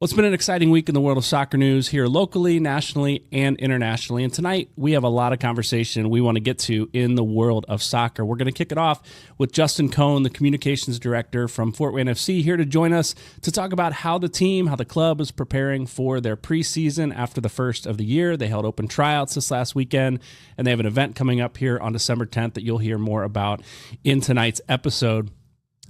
Well, it's been an exciting week in the world of soccer news here locally, nationally, and internationally. And tonight, we have a lot of conversation we want to get to in the world of soccer. We're going to kick it off with Justin Cohn, the communications director from Fort Wayne FC, here to join us to talk about how the club is preparing for their preseason after the first of the year. They held open tryouts this last weekend, and they have an event coming up here on December 10th that you'll hear more about in tonight's episode.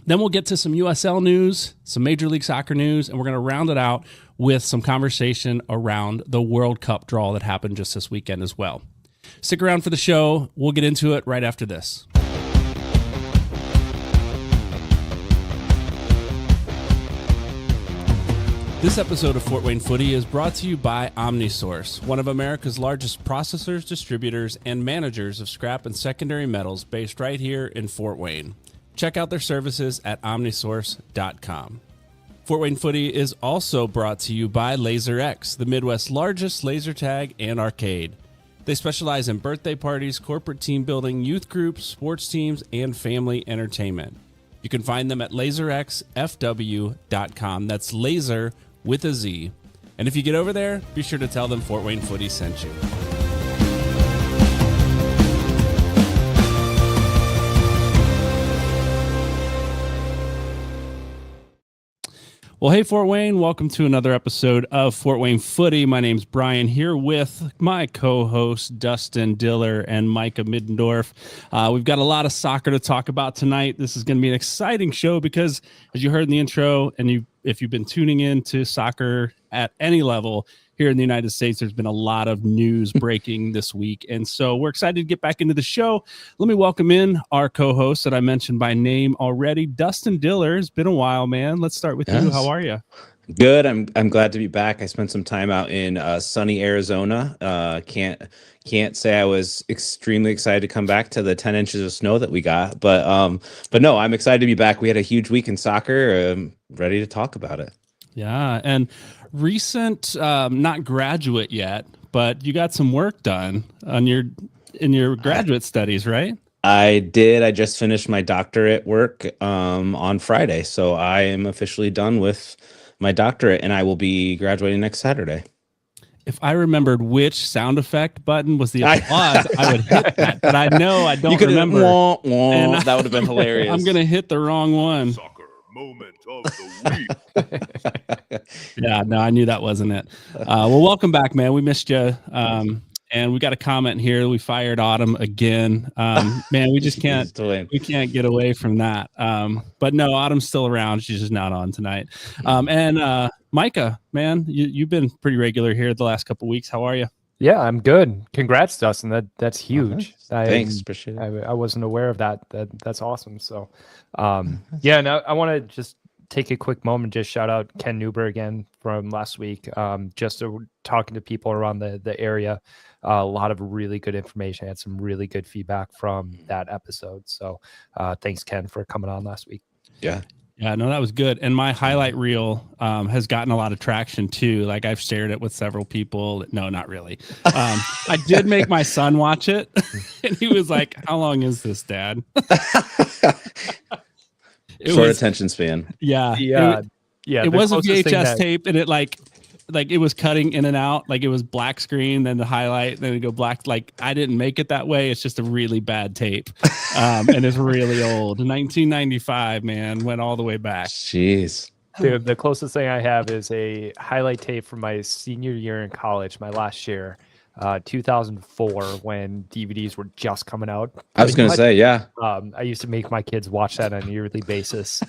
Then we'll get to some USL news, some Major League Soccer news, and we're going to round it out with some conversation around the World Cup draw that happened just this weekend as well. Stick around for the show. We'll get into it right after this. This episode of Fort Wayne Footy is brought to you by OmniSource, one of America's largest processors, distributors, and managers of scrap and secondary metals based right here in Fort Wayne. Check out their services at omnisource.com. Fort Wayne Footy is also brought to you by LaserX, the Midwest's largest laser tag and arcade. They specialize in birthday parties, corporate team building, youth groups, sports teams, and family entertainment. You can find them at laserxfw.com. That's laser with a Z. And if you get over there, be sure to tell them Fort Wayne Footy sent you. Well, hey, Fort Wayne, welcome to another episode of Fort Wayne Footy. My name's Brian, here with my co-hosts, Dustin Diller and Micah Middendorf. We've got a lot of soccer to talk about tonight. This is going to be an exciting show because, as you heard in the intro, and if you've been tuning in to soccer at any level here in the United States, there's been a lot of news breaking this week. And so we're excited to get back into the show. Let me welcome in our co-host that I mentioned by name already, Dustin Diller. It's been a while, man. Let's start with you. How are you? Good. I'm glad to be back. I spent some time out in sunny Arizona. Can't say I was extremely excited to come back to the 10 inches of snow that we got, but no, I'm excited to be back. We had a huge week in soccer. Ready to talk about it. Yeah, and recent, not graduate yet, but you got some work done on in your graduate studies, right? I did. I just finished my doctorate work on Friday, so I am officially done with my doctorate, and I will be graduating next Saturday. If I remembered which sound effect button was the applause, I would hit that, but I know I don't remember. That would have been hilarious. I'm going to hit the wrong one. Soccer moment of the week. Yeah, no, I knew that wasn't it. Well, welcome back, man. We missed you. And we got a comment here. We fired Autumn again. Man, we just can't get away from that. But no, Autumn's still around. She's just not on tonight. And Micah, man, you've been pretty regular here the last couple of weeks. How are you? Yeah, I'm good. Congrats, Dustin. That's huge. Thanks. Appreciate it. I wasn't aware of that. That's awesome. So, yeah, and I want to just take a quick moment, just shout out Ken Newber again from last week. Just talking to people around the area. A lot of really good information. I had some really good feedback from that episode. So thanks, Ken, for coming on last week. Yeah. Yeah, no, that was good. And my highlight reel has gotten a lot of traction too. Like I've shared it with several people. No, not really. I did make my son watch it. And he was like, how long is this, Dad? Short attention span. Yeah. It was a VHS tape, and it like it was cutting in and out. Like it was black screen, then the highlight, then it go black. Like I didn't make it that way. It's just a really bad tape. And it's really old. 1995, man, went all the way back. Jeez. Dude, the closest thing I have is a highlight tape from my senior year in college, my last year, 2004, when DVDs were just coming out. I was going to say, yeah. I used to make my kids watch that on a yearly basis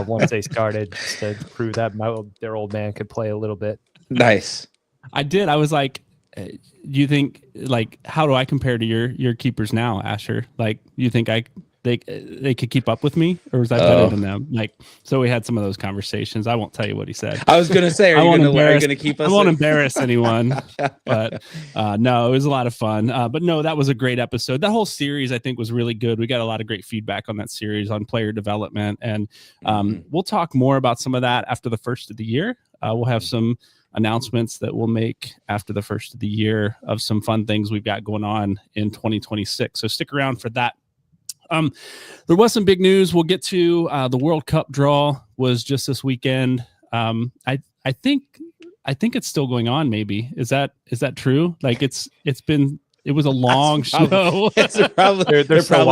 once they started, just to prove that their old man could play a little bit. Nice. I did. I was like, do you think, like, how do I compare to your keepers now, Asher? Like, you think they could keep up with me, or was I better than them? Like, so we had some of those conversations. I won't tell you what he said. I was going to say, are you going to keep us? I won't embarrass anyone, but no, it was a lot of fun. But no, that was a great episode. That whole series, I think, was really good. We got a lot of great feedback on that series on player development, and we'll talk more about some of that after the first of the year. We'll have some announcements that we'll make after the first of the year of some fun things we've got going on in 2026. So stick around for that. There was some big news. We'll get to the World Cup draw was just this weekend. I I think it's still going on. Maybe is that true? Like it was a long show. They're probably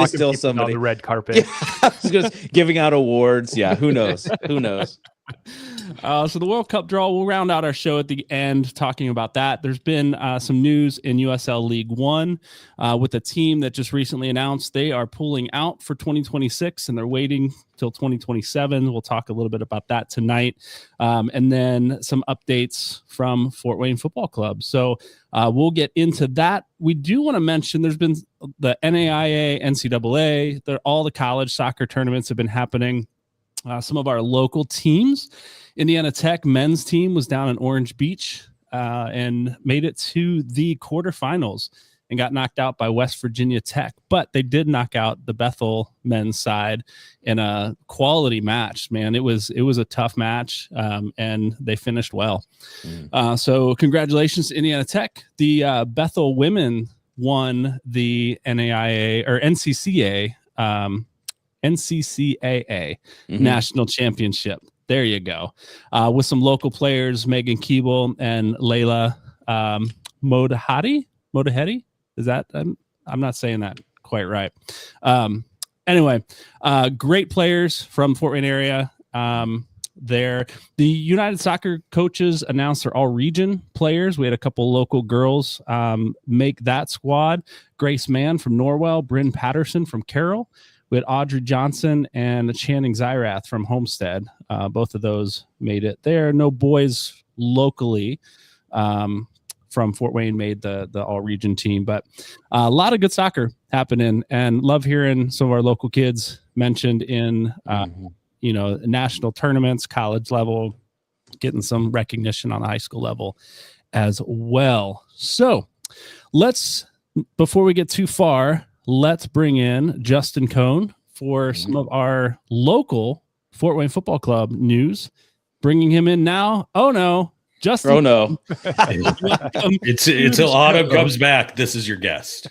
still people somebody on the red carpet. Yeah, I was just giving out awards. Yeah, who knows? Who knows? So the World Cup draw, we'll round out our show at the end talking about that. There's been some news in USL League One with a team that just recently announced they are pulling out for 2026 and they're waiting till 2027. We'll talk a little bit about that tonight. And then some updates from Fort Wayne Football Club. So we'll get into that. We do want to mention there's been the NAIA, NCAA, all the college soccer tournaments have been happening. Some of our local teams, Indiana Tech men's team was down in Orange Beach and made it to the quarterfinals and got knocked out by West Virginia Tech. But they did knock out the Bethel men's side in a quality match. Man, it was a tough match, and they finished well. So congratulations to Indiana Tech. The Bethel women won the NAIA or NCCAA National Championship. There you go. With some local players, Megan Keeble and Layla Modahedi. Is that I'm not saying that quite right. Anyway, great players from Fort Wayne area. The United Soccer coaches announced they're all region players. We had a couple local girls make that squad. Grace Mann from Norwell, Bryn Patterson from Carroll. We had Audrey Johnson and Channing Zyrath from Homestead. Both of those made it there. No boys locally from Fort Wayne made the all-region team. But a lot of good soccer happening, and love hearing some of our local kids mentioned in national tournaments, college level, getting some recognition on the high school level as well. So before we get too far, let's bring in Justin Cohn for some of our local Fort Wayne Football Club news. Bringing him in now. Oh, no. Justin. Oh, no. It's until autumn comes back. This is your guest.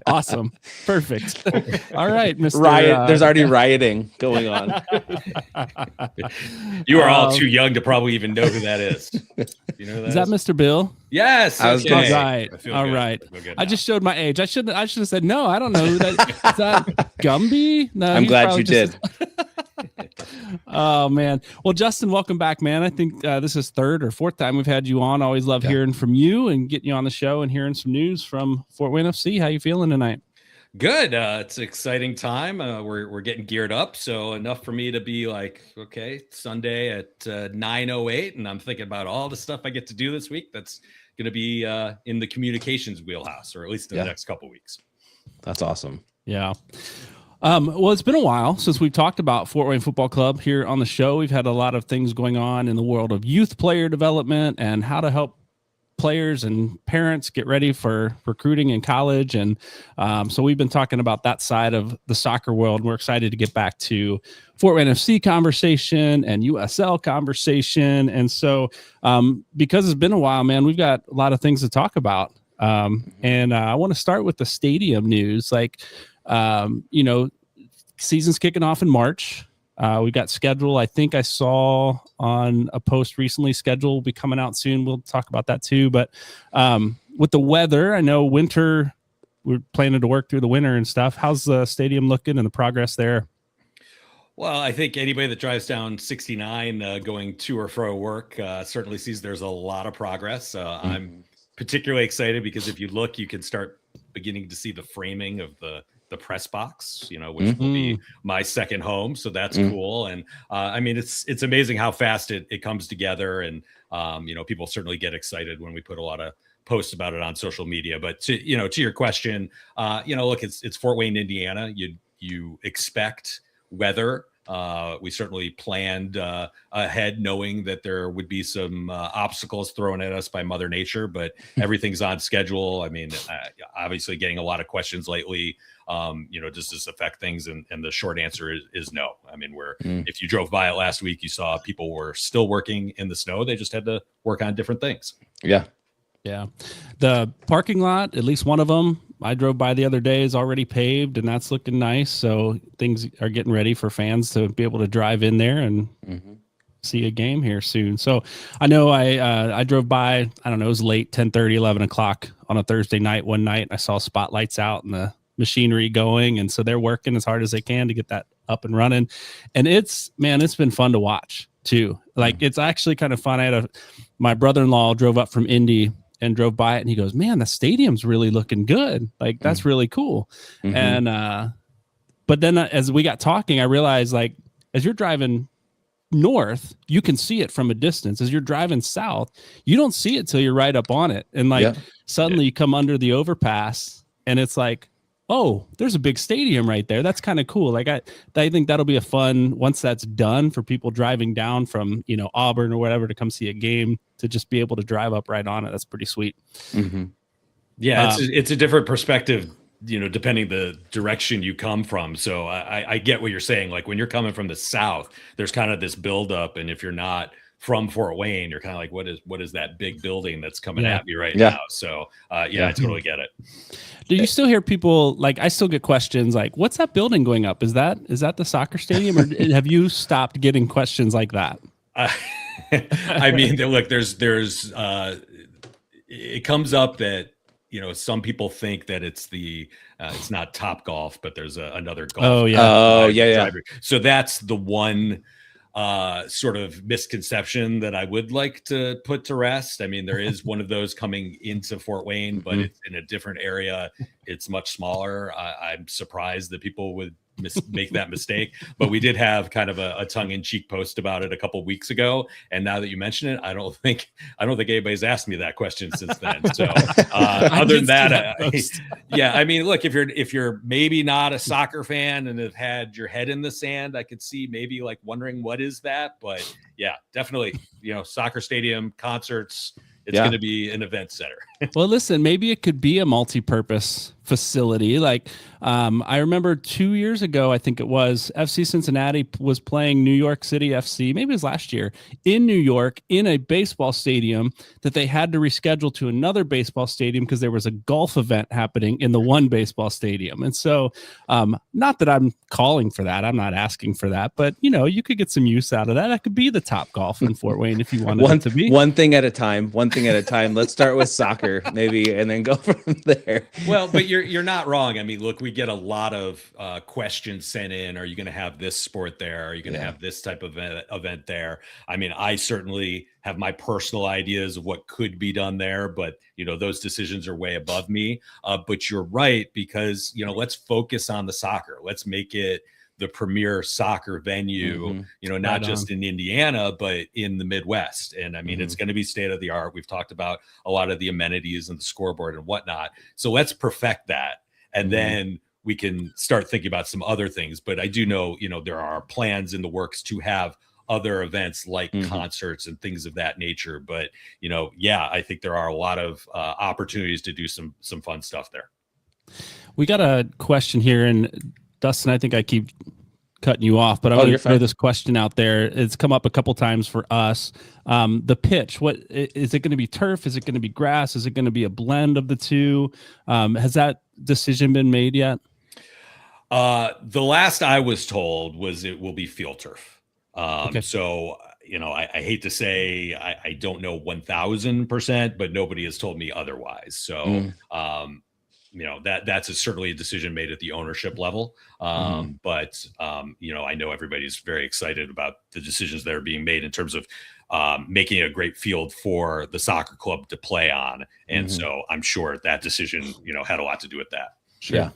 Awesome. Perfect. All right, Mr. Riot. There's already rioting going on. You are all too young to probably even know who that is. You know who is that Mr. Bill? Yes. I was gonna say. All right. I just showed my age. I should have said no. I don't know who that is. That Gumby? No, I'm glad you did. Oh man. Well, Justin, welcome back, man. I think this is third or fourth time we've had you on. Always love hearing from you and getting you on the show and hearing some news from Fort Wayne FC. How you feeling tonight? Good. It's an exciting time. We're getting geared up. So enough for me to be like, okay, Sunday at 9:08, and I'm thinking about all the stuff I get to do this week. That's going to be in the communications wheelhouse, or at least in the next couple weeks. That's awesome. Yeah. Well, it's been a while since we've talked about Fort Wayne Football Club here on the show. We've had a lot of things going on in the world of youth player development and how to help players and parents get ready for recruiting in college. And so we've been talking about that side of the soccer world. We're excited to get back to Fort Wayne FC conversation and USL conversation. And so because it's been a while, man, we've got a lot of things to talk about. And I want to start with the stadium news. Season's kicking off in March. We've got schedule. I think I saw on a post recently, schedule will be coming out soon. We'll talk about that too. But with the weather, I know winter, we're planning to work through the winter and stuff. How's the stadium looking and the progress there? Well, I think anybody that drives down 69 going to or fro work certainly sees there's a lot of progress. I'm particularly excited because if you look, you can start beginning to see the framing of the press box, which will be my second home. So that's cool. And it's amazing how fast it comes together. And, people certainly get excited when we put a lot of posts about it on social media. But to your question, look, it's Fort Wayne, Indiana. You expect weather. We certainly planned ahead knowing that there would be some obstacles thrown at us by Mother Nature, but everything's on schedule. I mean, obviously getting a lot of questions lately. Does this affect things? And the short answer is no. I mean, if you drove by it last week, you saw people were still working in the snow. They just had to work on different things. Yeah. Yeah. The parking lot, at least one of them, I drove by the other day, is already paved, and that's looking nice. So things are getting ready for fans to be able to drive in there. And see a game here soon. So I know I drove by, I don't know, it was late, 10:30, 11 o'clock on a Thursday night one night. I saw spotlights out and the machinery going. And so they're working as hard as they can to get that up and running. And it's been fun to watch too. Like it's actually kind of fun. My brother-in-law drove up from Indy and drove by it and he goes, man, the stadium's really looking good. Like that's really cool. And, but then as we got talking, I realized like, as you're driving north, you can see it from a distance. As you're driving south, you don't see it till you're right up on it. And like suddenly you come under the overpass and it's like, oh, there's a big stadium right there. That's kind of cool. Like I think that'll be a fun, once that's done, for people driving down from, you know, Auburn or whatever to come see a game, to just be able to drive up right on it. That's pretty sweet. Yeah, it's a different perspective, you know, depending the direction you come from. So I get what you're saying. Like when you're coming from the south, there's kind of this buildup, and if you're not from Fort Wayne, you're kind of like, what is that big building that's coming at me right now? So I totally get it. Do you still hear people, like, I still get questions like, what's that building going up? Is that the soccer stadium, or have you stopped getting questions like that? I mean, look, there's it comes up that, you know, some people think that it's not Top Golf, but there's another golf. Driver. So that's the one sort of misconception that I would like to put to rest. I mean, there is one of those coming into Fort Wayne, but it's in a different area. It's much smaller. I'm surprised that people would make that mistake, but we did have kind of a tongue-in-cheek post about it a couple weeks ago, and now that you mention it, I don't think anybody's asked me that question since then. So other than that, I mean, look, if you're maybe not a soccer fan and have had your head in the sand, I could see maybe like wondering what is that, but yeah, definitely, you know, soccer stadium, concerts, it's going to be an event center. Well, listen, maybe it could be a multi-purpose facility. Like I remember 2 years ago, I think it was, FC Cincinnati was playing New York City FC, maybe it was last year, in New York in a baseball stadium that they had to reschedule to another baseball stadium because there was a golf event happening in the one baseball stadium. And so not that I'm calling for that, I'm not asking for that, but you know, you could get some use out of that. That could be the Top Golf in Fort Wayne if you wanted it to be. One thing at a time. Let's start with soccer maybe, and then go from there. Well, but you're not wrong. I mean, look, we get a lot of questions sent in. Are you going to have this sport there? Are you going to have this type of event there? I mean, I certainly have my personal ideas of what could be done there, but you know, those decisions are way above me. But you're right, because you know, let's focus on the soccer. Let's make it the premier soccer venue, you know, not just in Indiana, but in the Midwest. And I mean, it's going to be state of the art. We've talked about a lot of the amenities and the scoreboard and whatnot. So let's perfect that. And then we can start thinking about some other things. But I do know, you know, there are plans in the works to have other events like concerts and things of that nature. But, you know, I think there are a lot of opportunities to do some fun stuff there. We got a question here, and Dustin, I think I keep cutting you off, but I'm going to throw this question out there. It's come up a couple times for us. The pitch, what is it going to be? Turf? Is it going to be grass? Is it going to be a blend of the two? Has that decision been made yet? The last I was told was it will be field turf. So, you know, I hate to say I don't know 1,000%, but nobody has told me otherwise. So, you know, that's certainly a decision made at the ownership level. But, you know, I know everybody's very excited about the decisions that are being made in terms of making a great field for the soccer club to play on. And so I'm sure that decision, you know, had a lot to do with that. Sure. Yeah.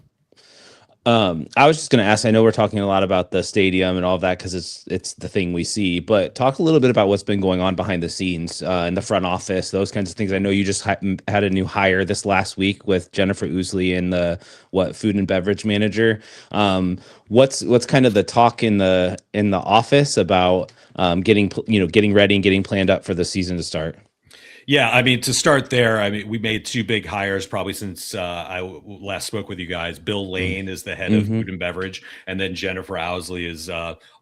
I was just going to ask, I know we're talking a lot about the stadium and all of that because it's the thing we see, but talk a little bit about what's been going on behind the scenes in the front office, those kinds of things. I know you just had a new hire this last week with Jennifer Ousley and the food and beverage manager. What's kind of the talk in the office about getting ready and getting planned up for the season to start? Yeah, I mean, to start there, I mean, we made two big hires probably since I last spoke with you guys. Bill Lane is the head of food and beverage, and then Jennifer Ousley is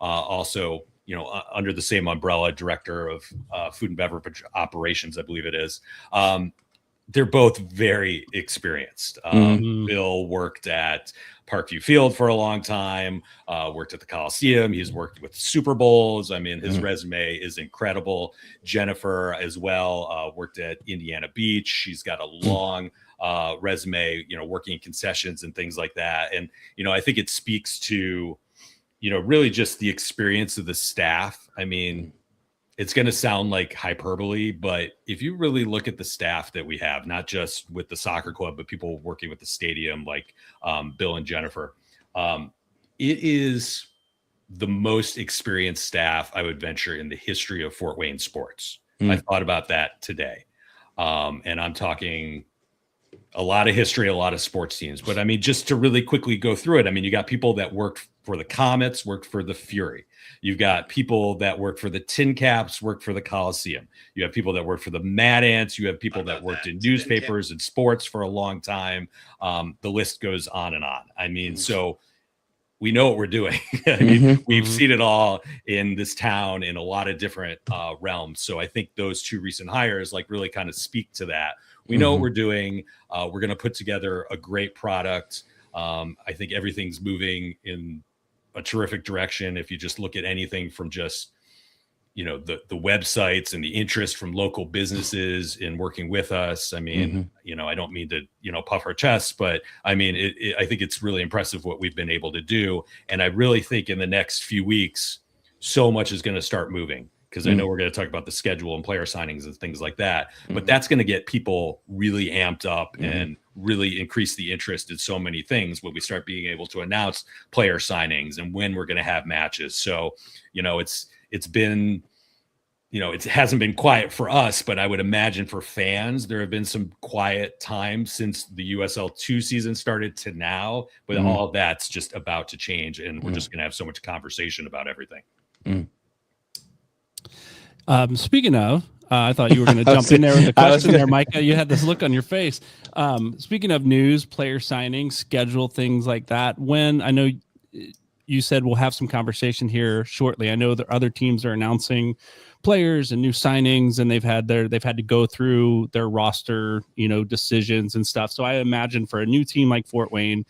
also, you know, under the same umbrella, director of food and beverage operations, I believe it is. They're both very experienced. Bill worked at Parkview Field for a long time, worked at the Coliseum. He's worked with Super Bowls. I mean, his resume is incredible. Jennifer as well, worked at Indiana Beach. She's got a long resume, working in concessions and things like that. And, I think it speaks to, really just the experience of the staff. I mean, it's going to sound like hyperbole, but if you really look at the staff that we have, not just with the soccer club, but people working with the stadium, like Bill and Jennifer, it is the most experienced staff, I would venture, in the history of Fort Wayne sports. I thought about that today. And I'm talking a lot of history, a lot of sports teams. But I mean, just to really quickly go through it, I mean, you got people that worked for the Comets, worked for the Fury. You've got people that worked for the Tin Caps, worked for the Coliseum. You have people that worked for the Mad Ants. You have people that worked in newspapers and sports for a long time. The list goes on and on. I mean, so we know what we're doing. I mean, we've seen it all in this town in a lot of different realms. So I think those two recent hires like really kind of speak to that. We know what we're doing. We're going to put together a great product. I think everything's moving in a terrific direction. If you just look at anything from just, the websites and the interest from local businesses in working with us. I mean, I don't mean to, puff our chests, but I mean, I think it's really impressive what we've been able to do. And I really think in the next few weeks, so much is going to start moving, because I know we're going to talk about the schedule and player signings and things like that, but that's going to get people really amped up and really increase the interest in so many things when we start being able to announce player signings and when we're going to have matches. So, it's been, it hasn't been quiet for us, but I would imagine for fans, there have been some quiet times since the USL 2 season started to now, but all of that's just about to change. And we're just going to have so much conversation about everything. Speaking of, I thought you were going to jump in there with the question there, Micah. You had this look on your face. Speaking of news, player signings, schedule, things like that. I know you said we'll have some conversation here shortly. I know that other teams are announcing players and new signings, and they've had to go through their roster, decisions and stuff. So I imagine for a new team like Fort Wayne,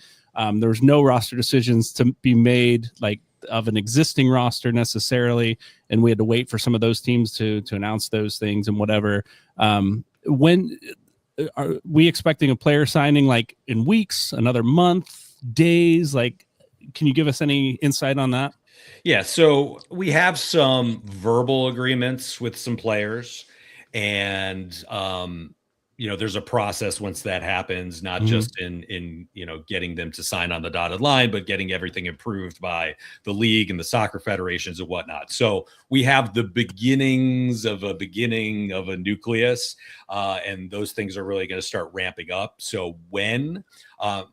there's no roster decisions to be made like of an existing roster necessarily, and we had to wait for some of those teams to announce those things and whatever. When are we expecting a player signing, like in weeks, another month, days? Like, can you give us any insight on that? Yeah, so we have some verbal agreements with some players, and there's a process once that happens, not just in getting them to sign on the dotted line, but getting everything approved by the league and the soccer federations and whatnot. So we have the beginnings of a nucleus, and those things are really going to start ramping up. So when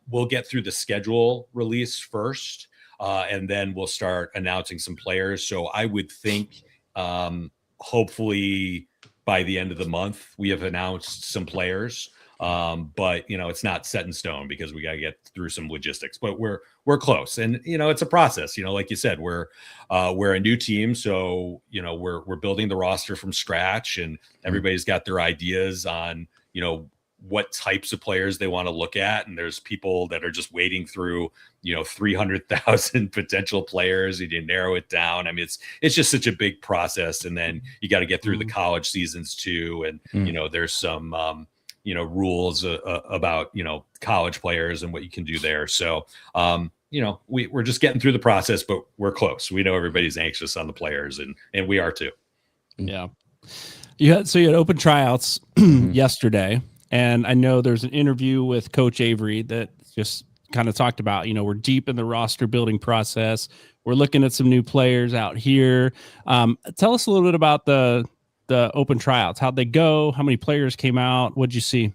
we'll get through the schedule release first, and then we'll start announcing some players. So I would think hopefully by the end of the month, we have announced some players, but it's not set in stone because we got to get through some logistics. But we're close, and it's a process. Like you said, we're a new team, so we're building the roster from scratch, and everybody's got their ideas on what types of players they want to look at, and there's people that are just wading through 300,000 potential players, and you narrow it down. I mean, it's just such a big process, and then you got to get through the college seasons too, and there's some rules about college players and what you can do there. So we're just getting through the process, but we're close. We know everybody's anxious on the players, and we are too. Yeah. You had open tryouts yesterday. And I know there's an interview with Coach Avery that just kind of talked about, we're deep in the roster building process. We're looking at some new players out here. Tell us a little bit about the open tryouts. How'd they go? How many players came out? What'd you see?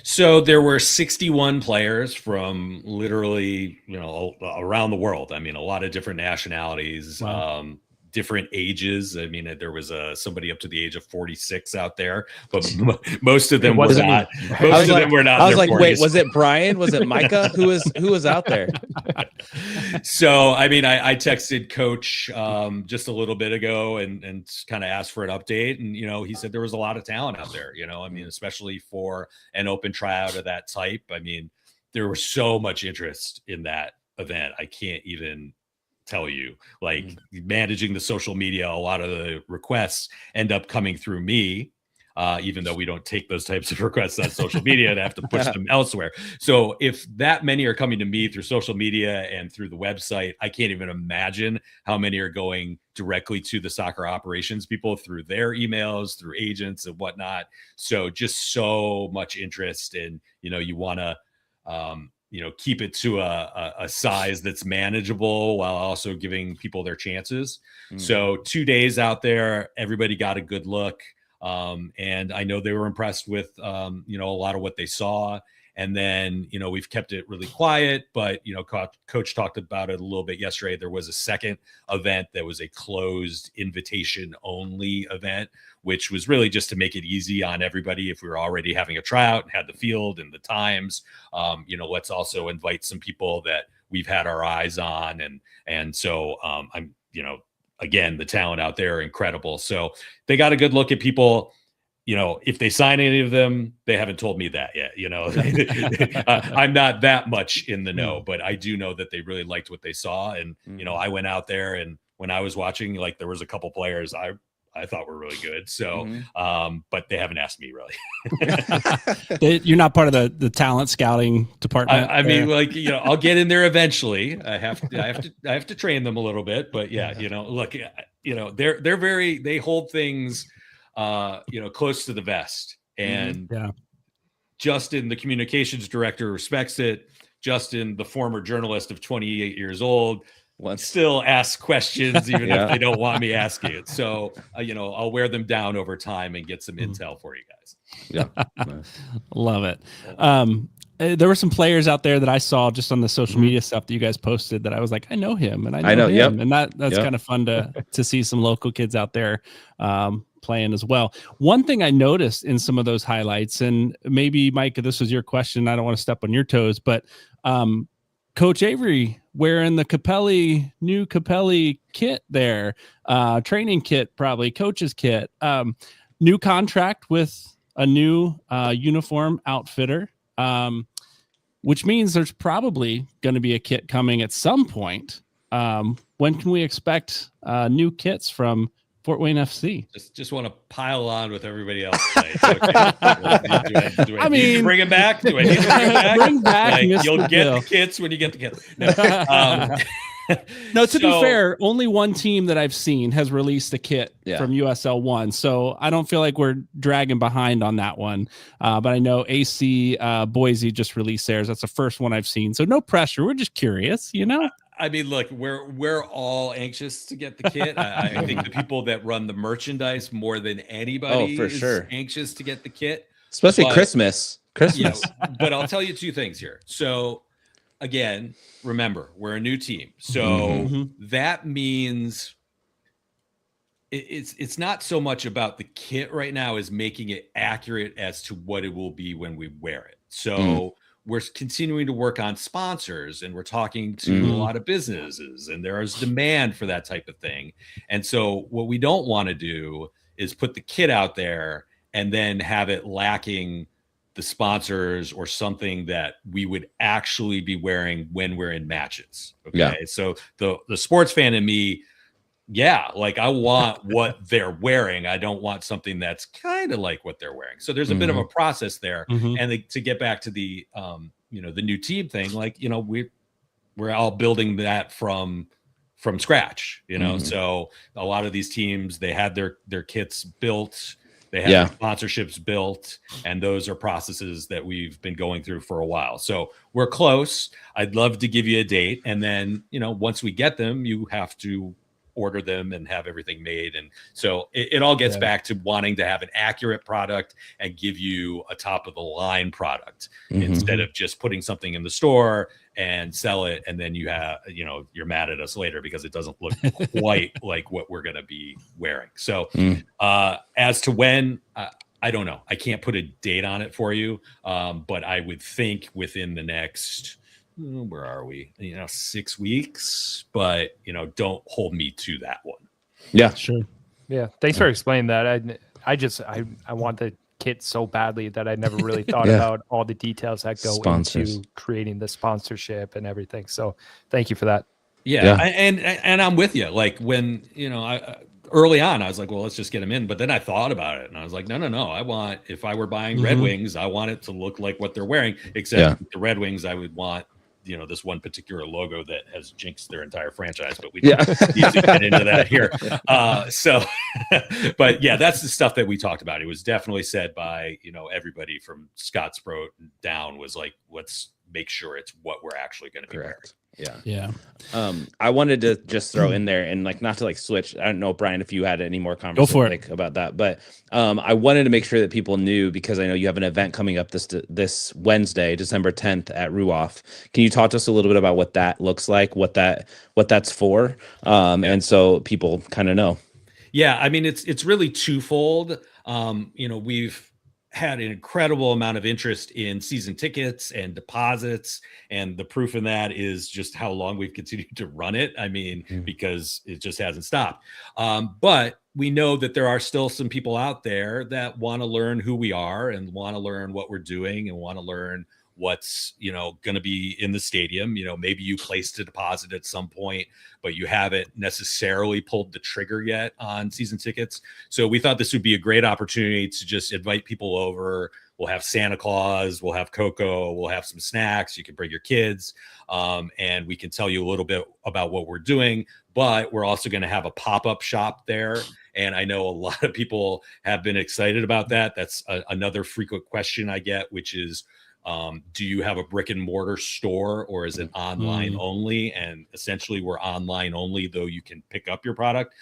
So there were 61 players from literally, around the world. I mean, a lot of different nationalities. Wow. Different ages. I mean, there was somebody up to the age of 46 out there, but most of them were not. Most of them were not. I was like, 40s. Wait, was it Brian? Was it Micah? Who was out there? So, I mean, I texted Coach just a little bit ago and kind of asked for an update, and he said there was a lot of talent out there. I mean, especially for an open tryout of that type. I mean, there was so much interest in that event. I can't even tell you, like managing the social media, a lot of the requests end up coming through me. Even though we don't take those types of requests on social media and have to push them elsewhere. So if that many are coming to me through social media and through the website, I can't even imagine how many are going directly to the soccer operations people through their emails, through agents and whatnot. So just so much interest, and you want to keep it to a size that's manageable while also giving people their chances. So 2 days out there, everybody got a good look. And I know they were impressed with, a lot of what they saw. And then, we've kept it really quiet, but, coach talked about it a little bit yesterday. There was a second event that was a closed invitation only event, which was really just to make it easy on everybody. If we were already having a tryout and had the field and the times, let's also invite some people that we've had our eyes on. And so, again, the talent out there, incredible. So they got a good look at people. If they sign any of them, they haven't told me that yet. I'm not that much in the know, but I do know that they really liked what they saw. And, I went out there, and when I was watching, like, there was a couple players I thought were really good. So, but they haven't asked me really. You're not part of the talent scouting department. I mean, like, I'll get in there eventually. I have to train them a little bit, but yeah, look, they hold things, close to the vest, and Justin, the communications director, respects it. Justin, the former journalist of 28 years old, still ask questions even if they don't want me asking it. So, I'll wear them down over time and get some intel for you guys. Yeah. Love it. There were some players out there that I saw just on the social media stuff that you guys posted that I was like, I know him, and I know him. And that's kind of fun to see some local kids out there playing as well. One thing I noticed in some of those highlights, and maybe Mike, this was your question, I don't want to step on your toes, but Coach Avery wearing the new Capelli kit there, training kit, probably coach's kit, new contract with a new uniform outfitter, which means there's probably going to be a kit coming at some point. When can we expect new kits from Fort Wayne FC? Just want to pile on with everybody else today. Okay. Do I need to bring him back? Do I need to bring him back? Bring back you'll get the kits when you get the kits. No, to be fair, only one team that I've seen has released a kit from USL 1. So I don't feel like we're dragging behind on that one. But I know AC Boise just released theirs. That's the first one I've seen. So no pressure. We're just curious, I mean, look, we're all anxious to get the kit. I think the people that run the merchandise more than anybody is anxious to get the kit. Especially Christmas. But I'll tell you two things here. So again, remember, we're a new team. So that means it's not so much about the kit right now as making it accurate as to what it will be when we wear it. So we're continuing to work on sponsors, and we're talking to a lot of businesses, and there is demand for that type of thing. And so what we don't want to do is put the kit out there and then have it lacking the sponsors or something that we would actually be wearing when we're in matches. Okay. So the sports fan in me, like I want what they're wearing. I don't want something that's kind of like what they're wearing. So there's a bit of a process there. And to get back to the, the new team thing, like, we're all building that from scratch, so a lot of these teams, they had their kits built, they have sponsorships built, and those are processes that we've been going through for a while. So we're close. I'd love to give you a date. And then, once we get them, you have to order them and have everything made. And so it all gets back to wanting to have an accurate product and give you a top of the line product instead of just putting something in the store and sell it. And then you have, you're mad at us later because it doesn't look quite like what we're going to be wearing. So as to when, I don't know, I can't put a date on it for you. But I would think within the next, where are we? 6 weeks, but don't hold me to that one. Yeah, sure. Yeah. Thanks for explaining that. I want the kit so badly that I never really thought Yeah. about all the details that go Sponsors. into creating the sponsorship and everything. So thank you for that. Yeah. And I'm with you. Like when, I early on, I was like, well, let's just get them in. But then I thought about it and I was like, no. If I were buying Red Wings, I want it to look like what they're wearing, except the Red Wings, I would want, this one particular logo that has jinxed their entire franchise, but we don't need to get into that here. But yeah, that's the stuff that we talked about. It was definitely said by, everybody from Scott Sproat down was like, let's make sure it's what we're actually going to be wearing. Yeah. I wanted to just throw in there and not to switch. I don't know, Brian, if you had any more Go for it. conversation about that, but I wanted to make sure that people knew, because I know you have an event coming up this Wednesday, December 10th at Ruoff. Can you talk to us a little bit about what that looks like, what that's for, and so people kind of know? Yeah, I mean it's really twofold. We've had an incredible amount of interest in season tickets and deposits. And the proof in that is just how long we've continued to run it. I mean, because it just hasn't stopped. But we know that there are still some people out there that want to learn who we are and want to learn what we're doing and want to learn what's, going to be in the stadium. Maybe you placed a deposit at some point, but you haven't necessarily pulled the trigger yet on season tickets. So we thought this would be a great opportunity to just invite people over. We'll have Santa Claus, we'll have cocoa, we'll have some snacks. You can bring your kids, and we can tell you a little bit about what we're doing, but we're also going to have a pop-up shop there. And I know a lot of people have been excited about that. That's another frequent question I get, which is, do you have a brick and mortar store or is it online only? And essentially we're online only, though you can pick up your product.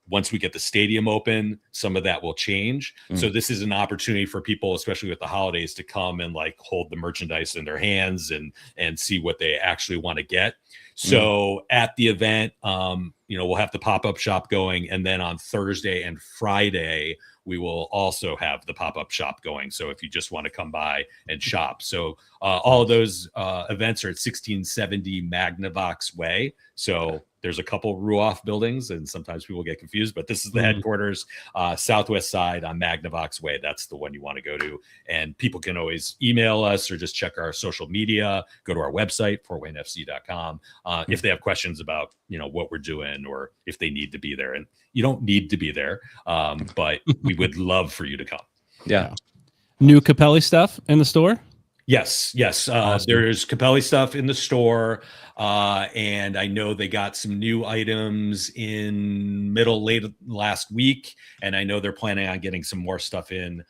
Once we get the stadium open, some of that will change. So this is an opportunity for people, especially with the holidays, to come and hold the merchandise in their hands and see what they actually want to get. So at the event, we'll have the pop-up shop going. And then on Thursday and Friday, we will also have the pop-up shop going. So if you just want to come by and shop. So all of those events are at 1670 Magnavox Way. So there's a couple Ruoff buildings and sometimes people get confused, but this is the headquarters, southwest side on Magnavox Way. That's the one you want to go to. And people can always email us or just check our social media, go to our website, fortwaynefc.com, if they have questions about, what we're doing or if they need to be there. And you don't need to be there, but we would love for you to come. Yeah. New Capelli stuff in the store? Yes. Awesome. There's Capelli stuff in the store. And I know they got some new items in late last week. And I know they're planning on getting some more stuff in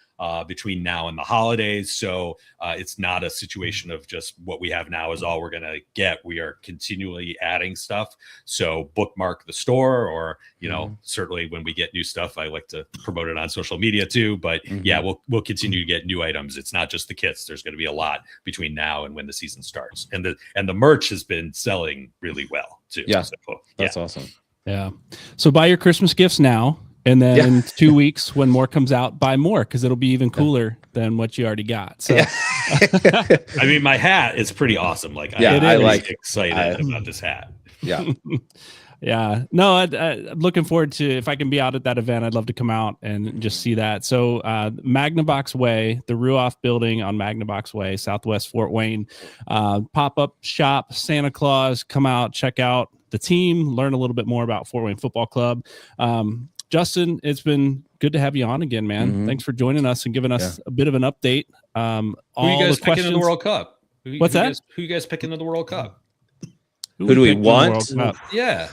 between now and the holidays. So it's not a situation of just what we have now is all we're going to get. We are continually adding stuff. So bookmark the store or, certainly when we get new stuff, I like to promote it on social media too. But yeah, we'll continue to get new items. It's not just the kits. There's going to be a lot between now and when the season starts. And the merch has been selling really well too. Yeah. So, That's awesome. Yeah. So buy your Christmas gifts now. And then in 2 weeks, when more comes out, buy more because it'll be even cooler than what you already got. So, I mean, my hat is pretty awesome. I'm excited about this hat. Yeah. Yeah. No, I'm looking forward to, if I can be out at that event, I'd love to come out and just see that. So Magnavox Way, the Ruoff building on Magnavox Way, Southwest Fort Wayne, pop-up shop, Santa Claus, come out, check out the team, learn a little bit more about Fort Wayne Football Club. Justin, it's been good to have you on again, man. Thanks for joining us and giving us a bit of an update. Who you guys picking in the World Cup? Who you guys picking in the World Cup? Who do we want? Yeah.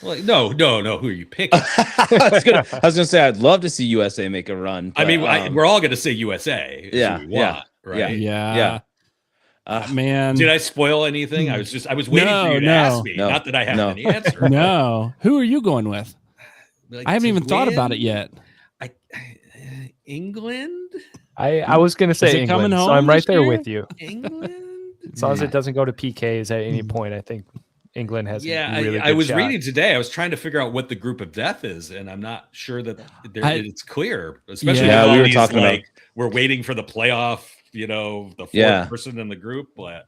Well, no. Who are you picking? I was gonna say I'd love to see USA make a run. But, I mean, we're all gonna say USA. Yeah. Who we want, right? Yeah. Man, did I spoil anything? I was waiting for you to ask me. Not that I have any answer. No. Who are you going with? I haven't even thought about it yet. England? I was going to say England, so I'm right there with you. England? As long as it doesn't go to PKs at any point, I think England has a really good I was shot. reading today. I was trying to figure out what the group of death is, and I'm not sure that it's clear. Especially when we were talking about we're waiting for the playoff, the fourth person in the group. But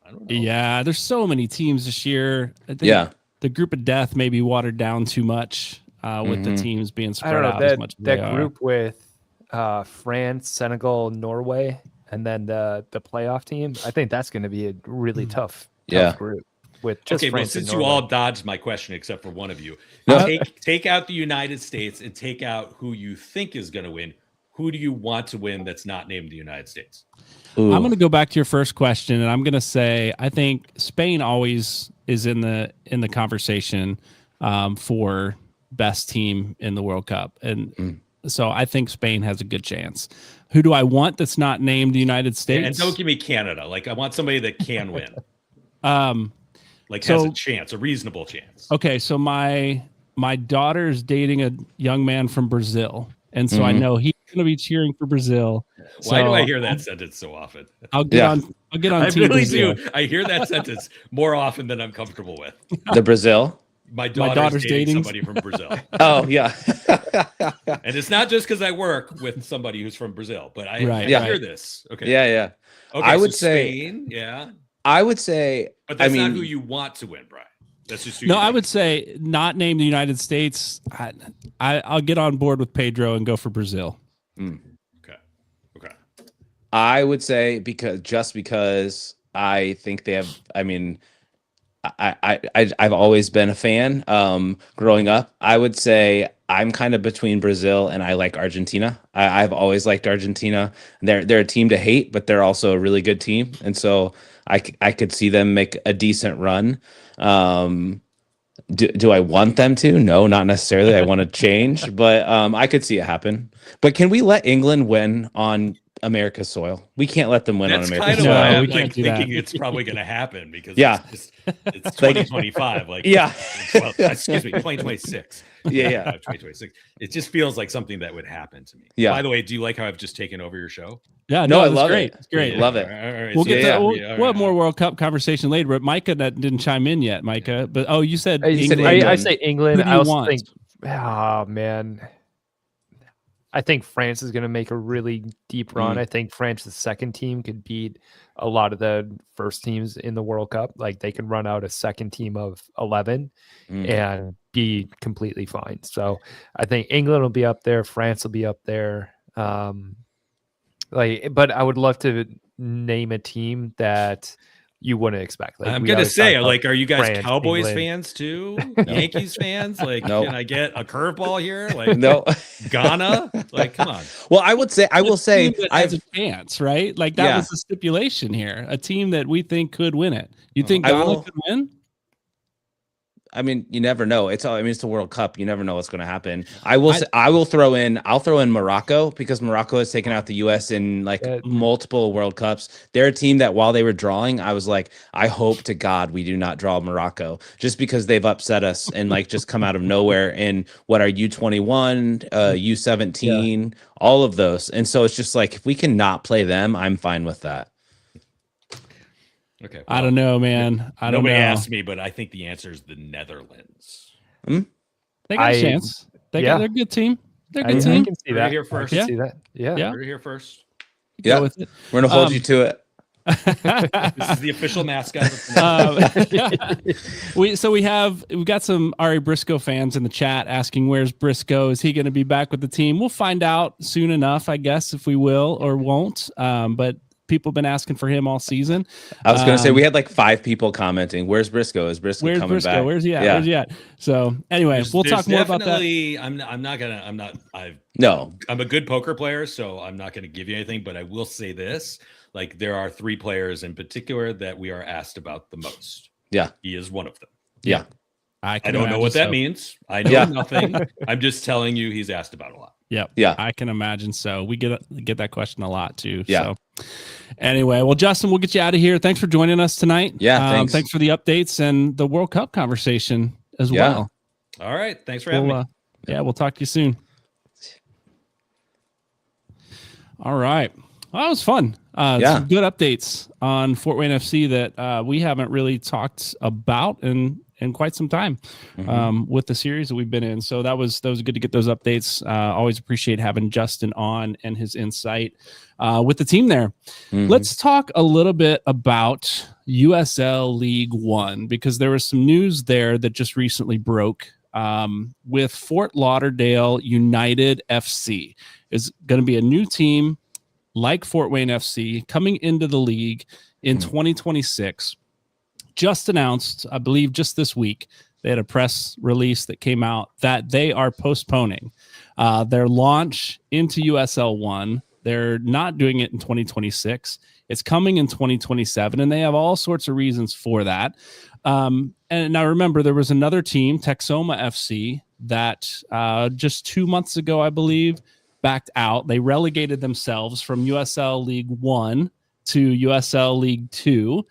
I don't know. Yeah, there's so many teams this year. I think the group of death may be watered down too much with the teams being spread out as much as that group with France, Senegal, Norway, and then the playoff team. I think that's going to be a really tough group with just okay, France well, and since you Norway. all dodged my question except for one of you, No. take out the United States and take out who you think is going to win. Who do you want to win that's not named the United States? Ooh. I'm going to go back to your first question, and I'm going to say I think Spain always is in the conversation for best team in the World Cup, and so I think Spain has a good chance. Who do I want that's not named the United States? And don't give me Canada. Like, I want somebody that can win. Like, so- has a chance, a reasonable chance. Okay, so my daughter's dating a young man from Brazil, and so I know he's going to be cheering for Brazil. Why So do I hear that sentence so often? I'll get on I Team really Brazil. do. I hear that sentence more often than I'm comfortable with. The Brazil. My daughter's dating somebody from Brazil. Oh yeah. And it's not just because I work with somebody who's from Brazil, but I Right, hear right. this. Okay. Yeah. Okay, I would so say- Spain, yeah. I would say. But that's I mean, not who you want to win, Brian. That's just who No, you I think. would say not name the United States. I'll get on board with Pedro and go for Brazil. Okay. I would say because I think they have. I mean, I've always been a fan. Growing up, I would say I'm kind of between Brazil and I like Argentina. I've always liked Argentina. They're a team to hate, but they're also a really good team, and so I could see them make a decent run. Do I want them to? No, not necessarily. I want to change, but I could see it happen. But can we let England win on America's soil? We can't let them win That's on kind America's of No, soil. why we I'm can't like do that. thinking it's probably going to happen because Yeah. it's 2025. Like, Yeah. well, excuse me, 2026. Yeah. 2026. It just feels like something that would happen to me. Yeah. By the way, do you like how I've just taken over your show? Yeah, No, I it was love great. it. It's great. Love it. All right, We'll so get yeah, to all we'll right. have more World Cup conversation later. But Micah that didn't chime in yet, Micah. But you said You said England. England. I say England. Who do I you also want? think, oh man, I think France is going to make a really deep run. I think France's second team could beat a lot of the first teams in the World Cup. Like they could run out a second team of 11 and be completely fine. So I think England will be up there. France will be up there. But I would love to name a team that you wouldn't expect. Like I'm we gonna always talk say, about like, are you guys France, Cowboys England. fans too? Yankees fans? Like, No. can I get a curveball here? Like, No. Ghana? Like, come on. Well, I will say Team that has I've a chance, right? Like that Yeah. was the stipulation here. A team that we think could win it. You think I Ghana will- could win? I mean, you never know. It's the World Cup. You never know what's going to happen. I'll throw in Morocco because Morocco has taken out the US in like multiple World Cups. They're a team that while they were drawing, I was like, I hope to God we do not draw Morocco just because they've upset us and like just come out of nowhere in what are U21, U17, all of those. And so it's just like if we can not play them, I'm fine with that. Okay. I don't know, man. I don't Nobody know. asked me, but I think the answer is the Netherlands. They got a chance. They're a good team. They're a good I team. can see Right that. here I first. can Yeah. see that. Yeah. Yeah. You're here first. Go Yeah. with it. We're going to hold you to it. This is the official mascot. Of the We've got some Ari Briscoe fans in the chat asking where's Briscoe? Is he going to be back with the team? We'll find out soon enough, I guess, if we will or won't. But people have been asking for him all season. I was going to say we had like 5 people commenting. Where's Briscoe? Is Briscoe Where's coming Briscoe? back? Where's he at? Yeah. Where's he at? So anyway, we'll talk more about that. No. I'm a good poker player, so I'm not going to give you anything, but I will say this. Like, there are 3 players in particular that we are asked about the most. Yeah. He is one of them. Yeah. I don't know what that means. I know Yeah. nothing. I'm just telling you he's asked about a lot. Yep. Yeah. I can imagine. So we get that question a lot too. Yeah. So anyway, well, Justin, we'll get you out of here. Thanks for joining us tonight. Yeah, thanks. for the updates and the World Cup conversation as Yeah. well. All right. Thanks for having me. We'll talk to you soon. All right. Well, that was fun. Some good updates on Fort Wayne FC that we haven't really talked about in quite some time with the series that we've been in. So that was good to get those updates. Always appreciate having Justin on and his insight with the team there. Let's talk a little bit about USL League One because there was some news there that just recently broke with Fort Lauderdale United FC. Is going to be a new team like Fort Wayne FC coming into the league in 2026. Just announced, I believe just this week, they had a press release that came out that they are postponing their launch into USL 1. They're not doing it in 2026. It's coming in 2027, and they have all sorts of reasons for that. And now remember, there was another team, Texoma FC, that just 2 months ago, I believe, backed out. They relegated themselves from USL League 1 to USL League 2.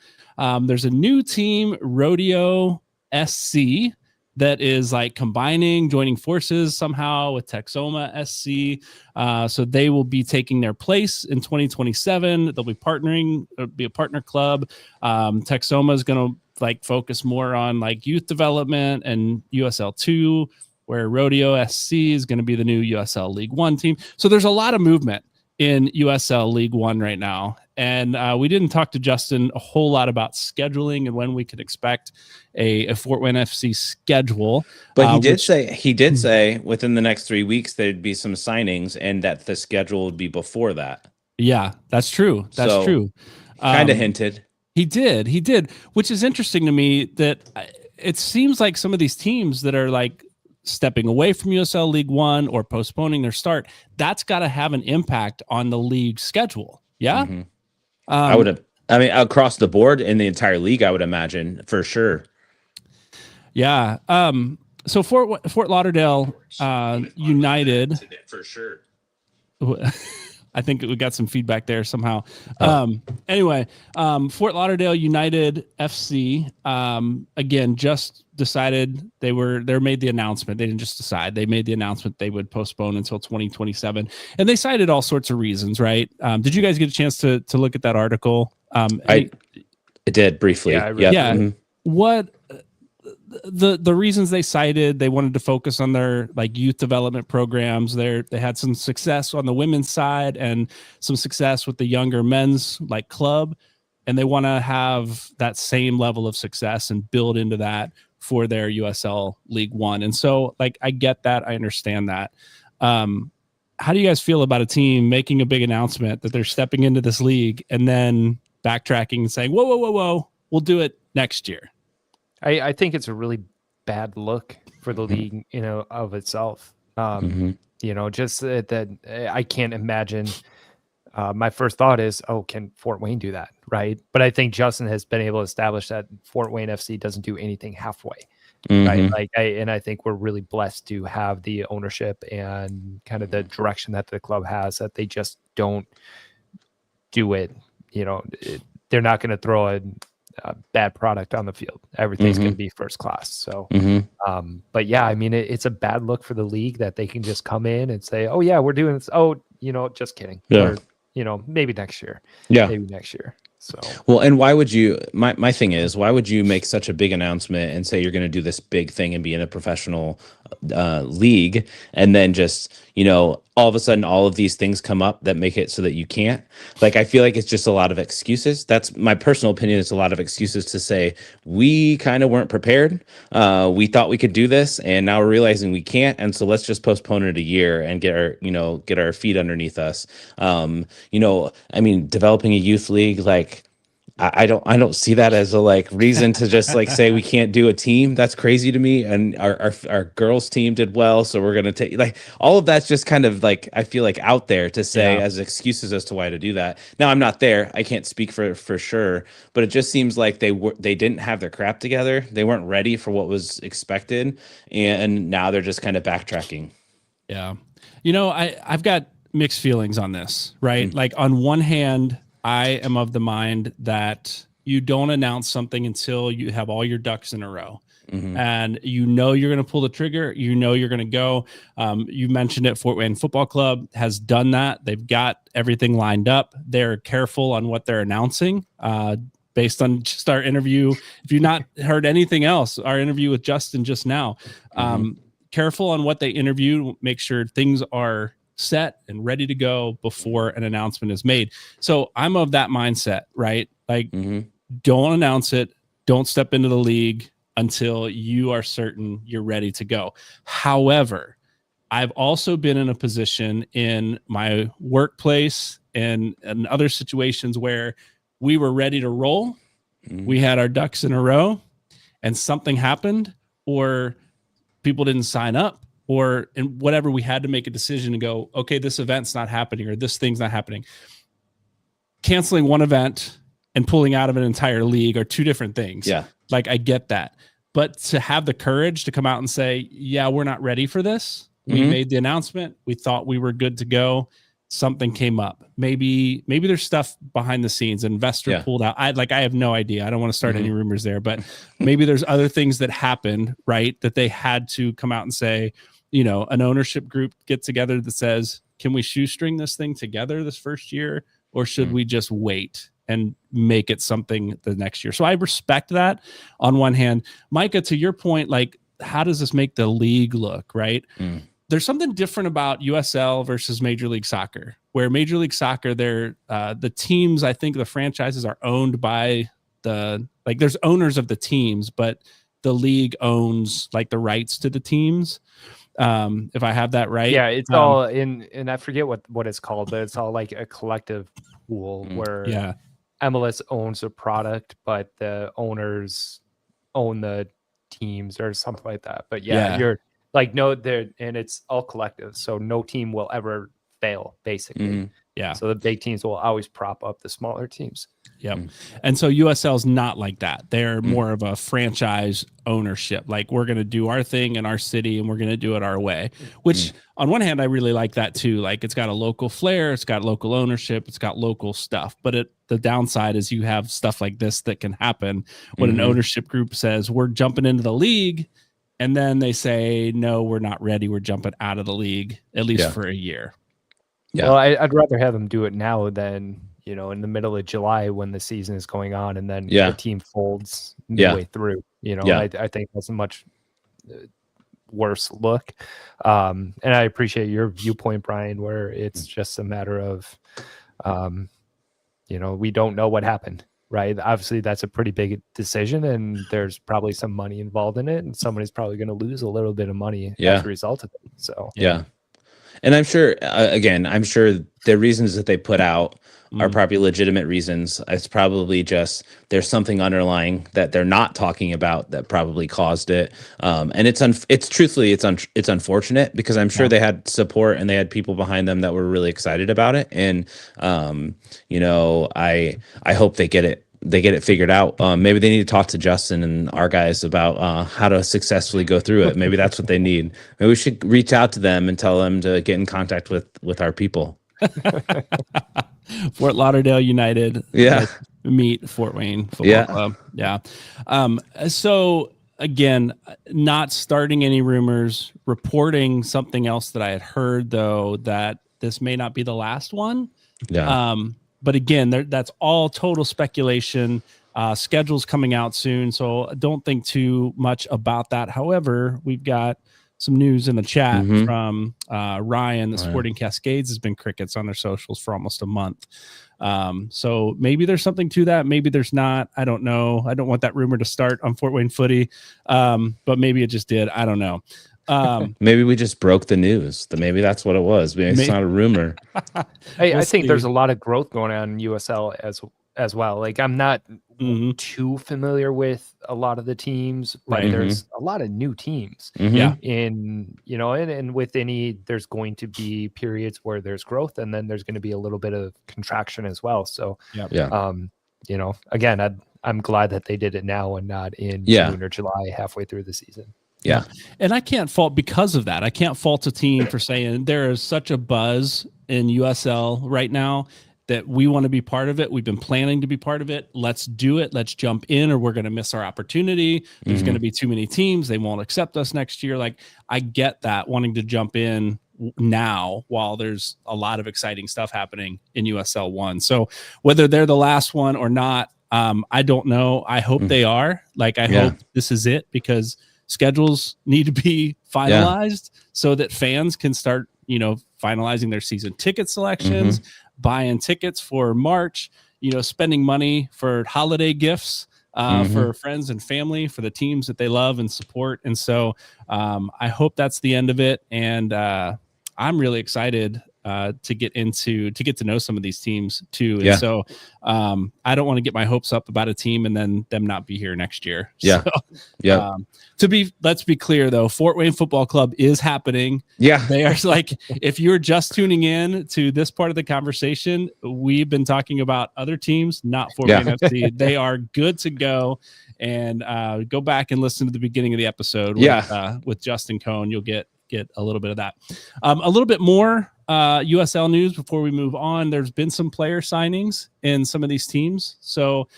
There's a new team, Rodeo SC, that is like joining forces somehow with Texoma SC. So they will be taking their place in 2027. They'll be partnering, be a partner club. Texoma is going to like focus more on like youth development and USL 2, where Rodeo SC is going to be the new USL League 1 team. So there's a lot of movement in USL League 1 right now. And we didn't talk to Justin a whole lot about scheduling and when we could expect a Fort Wayne FC schedule. But he did say within the next 3 weeks there'd be some signings and that the schedule would be before that. Yeah, that's true. That's true. Kind of hinted. He did, which is interesting to me that it seems like some of these teams that are like stepping away from USL League 1 or postponing their start, that's got to have an impact on the league schedule. Yeah. Mm-hmm. I mean, across the board in the entire league, I would imagine for sure. Yeah. So Fort Lauderdale United for sure. I think we got some feedback there somehow. Anyway, Fort Lauderdale United FC, again, just decided they made the announcement. They didn't just decide. They made the announcement they would postpone until 2027. And they cited all sorts of reasons, right? Did you guys get a chance to look at that article? I did briefly. Yeah. I read yeah. Mhm. What the reasons they cited, they wanted to focus on their like youth development programs. They had some success on the women's side and some success with the younger men's like club, and they want to have that same level of success and build into that for their USL League 1. And so like I get that, I understand that. How do you guys feel about a team making a big announcement that they're stepping into this league and then backtracking and saying, whoa, we'll do it next year? I think it's a really bad look for the league, of itself. Just that I can't imagine. My first thought is, can Fort Wayne do that? Right. But I think Justin has been able to establish that Fort Wayne FC doesn't do anything halfway. Right. Like, I think we're really blessed to have the ownership and kind of the direction that the club has, that they just don't do it. They're not going to throw a bad product on the field. Everything's going to be first class. So, but yeah, I mean, it's a bad look for the league that they can just come in and say, oh yeah, we're doing this. Oh, just kidding. Yeah. Or, maybe next year. Yeah. Maybe next year. So, well, and why would you, my thing is, why would you make such a big announcement and say you're going to do this big thing and be in a professional league, and then just, all of a sudden all of these things come up that make it so that you can't? Like, I feel like it's just a lot of excuses. That's my personal opinion. It's a lot of excuses to say we kind of weren't prepared. We thought we could do this, and now we're realizing we can't, and so let's just postpone it a year and get our feet underneath us. I mean, developing a youth league, like, I don't see that as a like reason to just like say we can't do a team. That's crazy to me. And our girls team did well, so we're gonna take, like, all of that's just kind of like, I feel like out there to say as excuses as to why to do that. Now, I'm not there. I can't speak for sure, but it just seems like they didn't have their crap together. They weren't ready for what was expected, and now they're just kind of backtracking. Yeah, I've got mixed feelings on this. Right, like on one hand, I am of the mind that you don't announce something until you have all your ducks in a row. And you're going to pull the trigger, you're going to go. You mentioned it, Fort Wayne Football Club has done that. They've got everything lined up. They're careful on what they're announcing based on just our interview. If you've not heard anything else, our interview with Justin just now, careful on what they interview, make sure things are set and ready to go before an announcement is made. So I'm of that mindset, right? Like, don't announce it. Don't step into the league until you are certain you're ready to go. However, I've also been in a position in my workplace and other situations where we were ready to roll. We had our ducks in a row and something happened, or people didn't sign up, or and whatever, we had to make a decision to go, okay, this event's not happening or this thing's not happening. Canceling one event and pulling out of an entire league are two different things. Yeah. Like, I get that. But to have the courage to come out and say, yeah, we're not ready for this. We made the announcement. We thought we were good to go. Something came up. Maybe there's stuff behind the scenes. An investor pulled out. I have no idea. I don't want to start any rumors there, but maybe there's other things that happened, right? That they had to come out and say, an ownership group get together that says, can we shoestring this thing together this first year? Or should we just wait and make it something the next year? So I respect that on one hand. Micah, to your point, like, how does this make the league look, right? There's something different about USL versus Major League Soccer, where Major League Soccer, the teams, I think the franchises are owned by there's owners of the teams, but the league owns like the rights to the teams. If I have that right. Yeah, it's all and I forget what it's called, but it's all like a collective pool where MLS owns a product, but the owners own the teams or something like that. But you're like, no, and it's all collective. So no team will ever fail, basically. Yeah. So the big teams will always prop up the smaller teams. Yep. And so USL is not like that. They're more of a franchise ownership. Like, we're going to do our thing in our city and we're going to do it our way, which on one hand, I really like that too. Like, it's got a local flair, it's got local ownership, it's got local stuff. But the downside is you have stuff like this that can happen when an ownership group says, we're jumping into the league. And then they say, no, we're not ready. We're jumping out of the league, at least for a year. Yeah. Well, I'd rather have them do it now than, in the middle of July when the season is going on and then the team folds midway through. I think that's a much worse look. And I appreciate your viewpoint, Brian, where it's just a matter of, we don't know what happened, right? Obviously, that's a pretty big decision and there's probably some money involved in it. And somebody's probably going to lose a little bit of money as a result of it. So, And I'm sure, I'm sure the reasons that they put out are probably legitimate reasons. It's probably just there's something underlying that they're not talking about that probably caused it. And it's truthfully, it's unfortunate because I'm sure they had support and they had people behind them that were really excited about it. And, I hope they get it figured out. Maybe they need to talk to Justin and our guys about how to successfully go through it. Maybe that's what they need. Maybe we should reach out to them and tell them to get in contact with our people. Fort Lauderdale United. Meet Fort Wayne Football Club. Yeah. So again, not starting any rumors, reporting something else that I had heard though, that this may not be the last one. Yeah. But again, that's all total speculation. Schedule's coming out soon, so don't think too much about that. However, we've got some news in the chat from Ryan. The Sporting Cascades has been crickets on their socials for almost a month. So maybe there's something to that. Maybe there's not. I don't know. I don't want that rumor to start on Fort Wayne Footy, but maybe it just did. I don't know. Maybe we just broke the news. Maybe that's what it was. Maybe it's not a rumor. I think there's a lot of growth going on in USL as well. Like, I'm not too familiar with a lot of the teams, but there's a lot of new teams. And with there's going to be periods where there's growth and then there's going to be a little bit of contraction as well. So, again, I'm glad that they did it now and not in June or July, halfway through the season. Yeah. And I can't fault because of that. I can't fault a team for saying there is such a buzz in USL right now that we want to be part of it. We've been planning to be part of it. Let's do it. Let's jump in or we're going to miss our opportunity. There's going to be too many teams. They won't accept us next year. Like, I get that, wanting to jump in now while there's a lot of exciting stuff happening in USL 1. So whether they're the last one or not, I don't know. I hope they are. Like, I hope this is it because schedules need to be finalized so that fans can start, finalizing their season ticket selections, buying tickets for March, spending money for holiday gifts. for friends and family, for the teams that they love and support. And so I hope that's the end of it. And I'm really excited to get to know some of these teams too. And so I don't want to get my hopes up about a team and then them not be here next year. Yeah. So, let's be clear though, Fort Wayne Football Club is happening. Yeah. They are like, if you're just tuning in to this part of the conversation, we've been talking about other teams, not Fort Wayne FC. They are good to go. And go back and listen to the beginning of the episode with Justin Cohn. You'll get a little bit of that. A little bit more USL news before we move on. There's been some player signings in some of these teams. So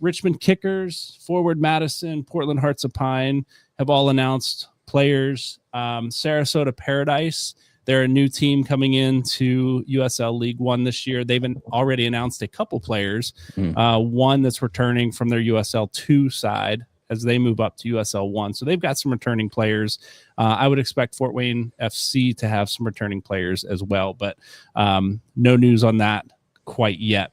Richmond Kickers, Forward Madison, Portland Hearts of Pine have all announced players. Sarasota Paradise, they're a new team coming into USL League One this year. They've already announced a couple players, one that's returning from their USL 2 side as they move up to USL 1. So they've got some returning players. I would expect Fort Wayne FC to have some returning players as well, but no news on that quite yet.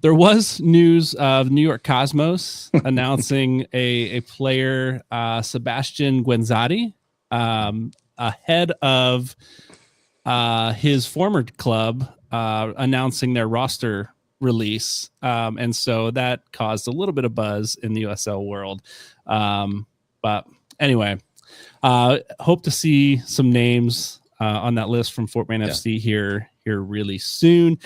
There was news of New York Cosmos announcing a player, Sebastian Guenzati, ahead of his former club announcing their roster release. And so that caused a little bit of buzz in the USL world. But anyway, hope to see some names on that list from Fort Wayne FC here really soon.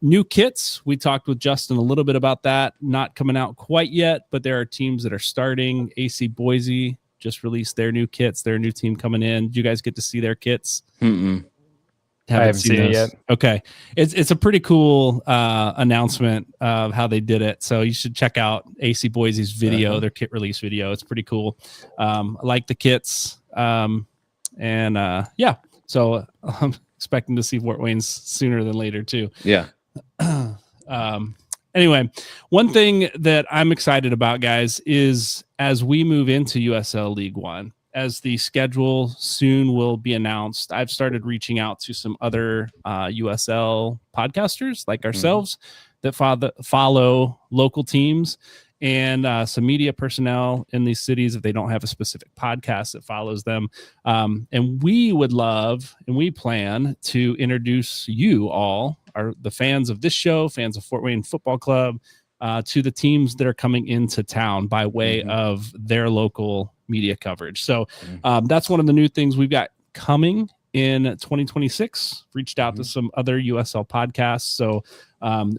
New kits. We talked with Justin a little bit about that. Not coming out quite yet, but there are teams that are starting. AC Boise just released their new kits. Their new team coming in. Did you guys get to see their kits? I haven't seen it yet. Okay. It's a pretty cool announcement of how they did it. So you should check out AC Boise's video, their kit release video. It's pretty cool. I like the kits. So I'm expecting to see Fort Wayne's sooner than later too. Yeah. Anyway, one thing that I'm excited about, guys, is as we move into USL League One, as the schedule soon will be announced, I've started reaching out to some other USL podcasters like ourselves that follow local teams and some media personnel in these cities if they don't have a specific podcast that follows them. And we would love, and we plan to introduce you all, the fans of this show, fans of Fort Wayne Football Club, to the teams that are coming into town by way of their local media coverage. So that's one of the new things we've got coming in 2026. Reached out to some other USL podcasts. So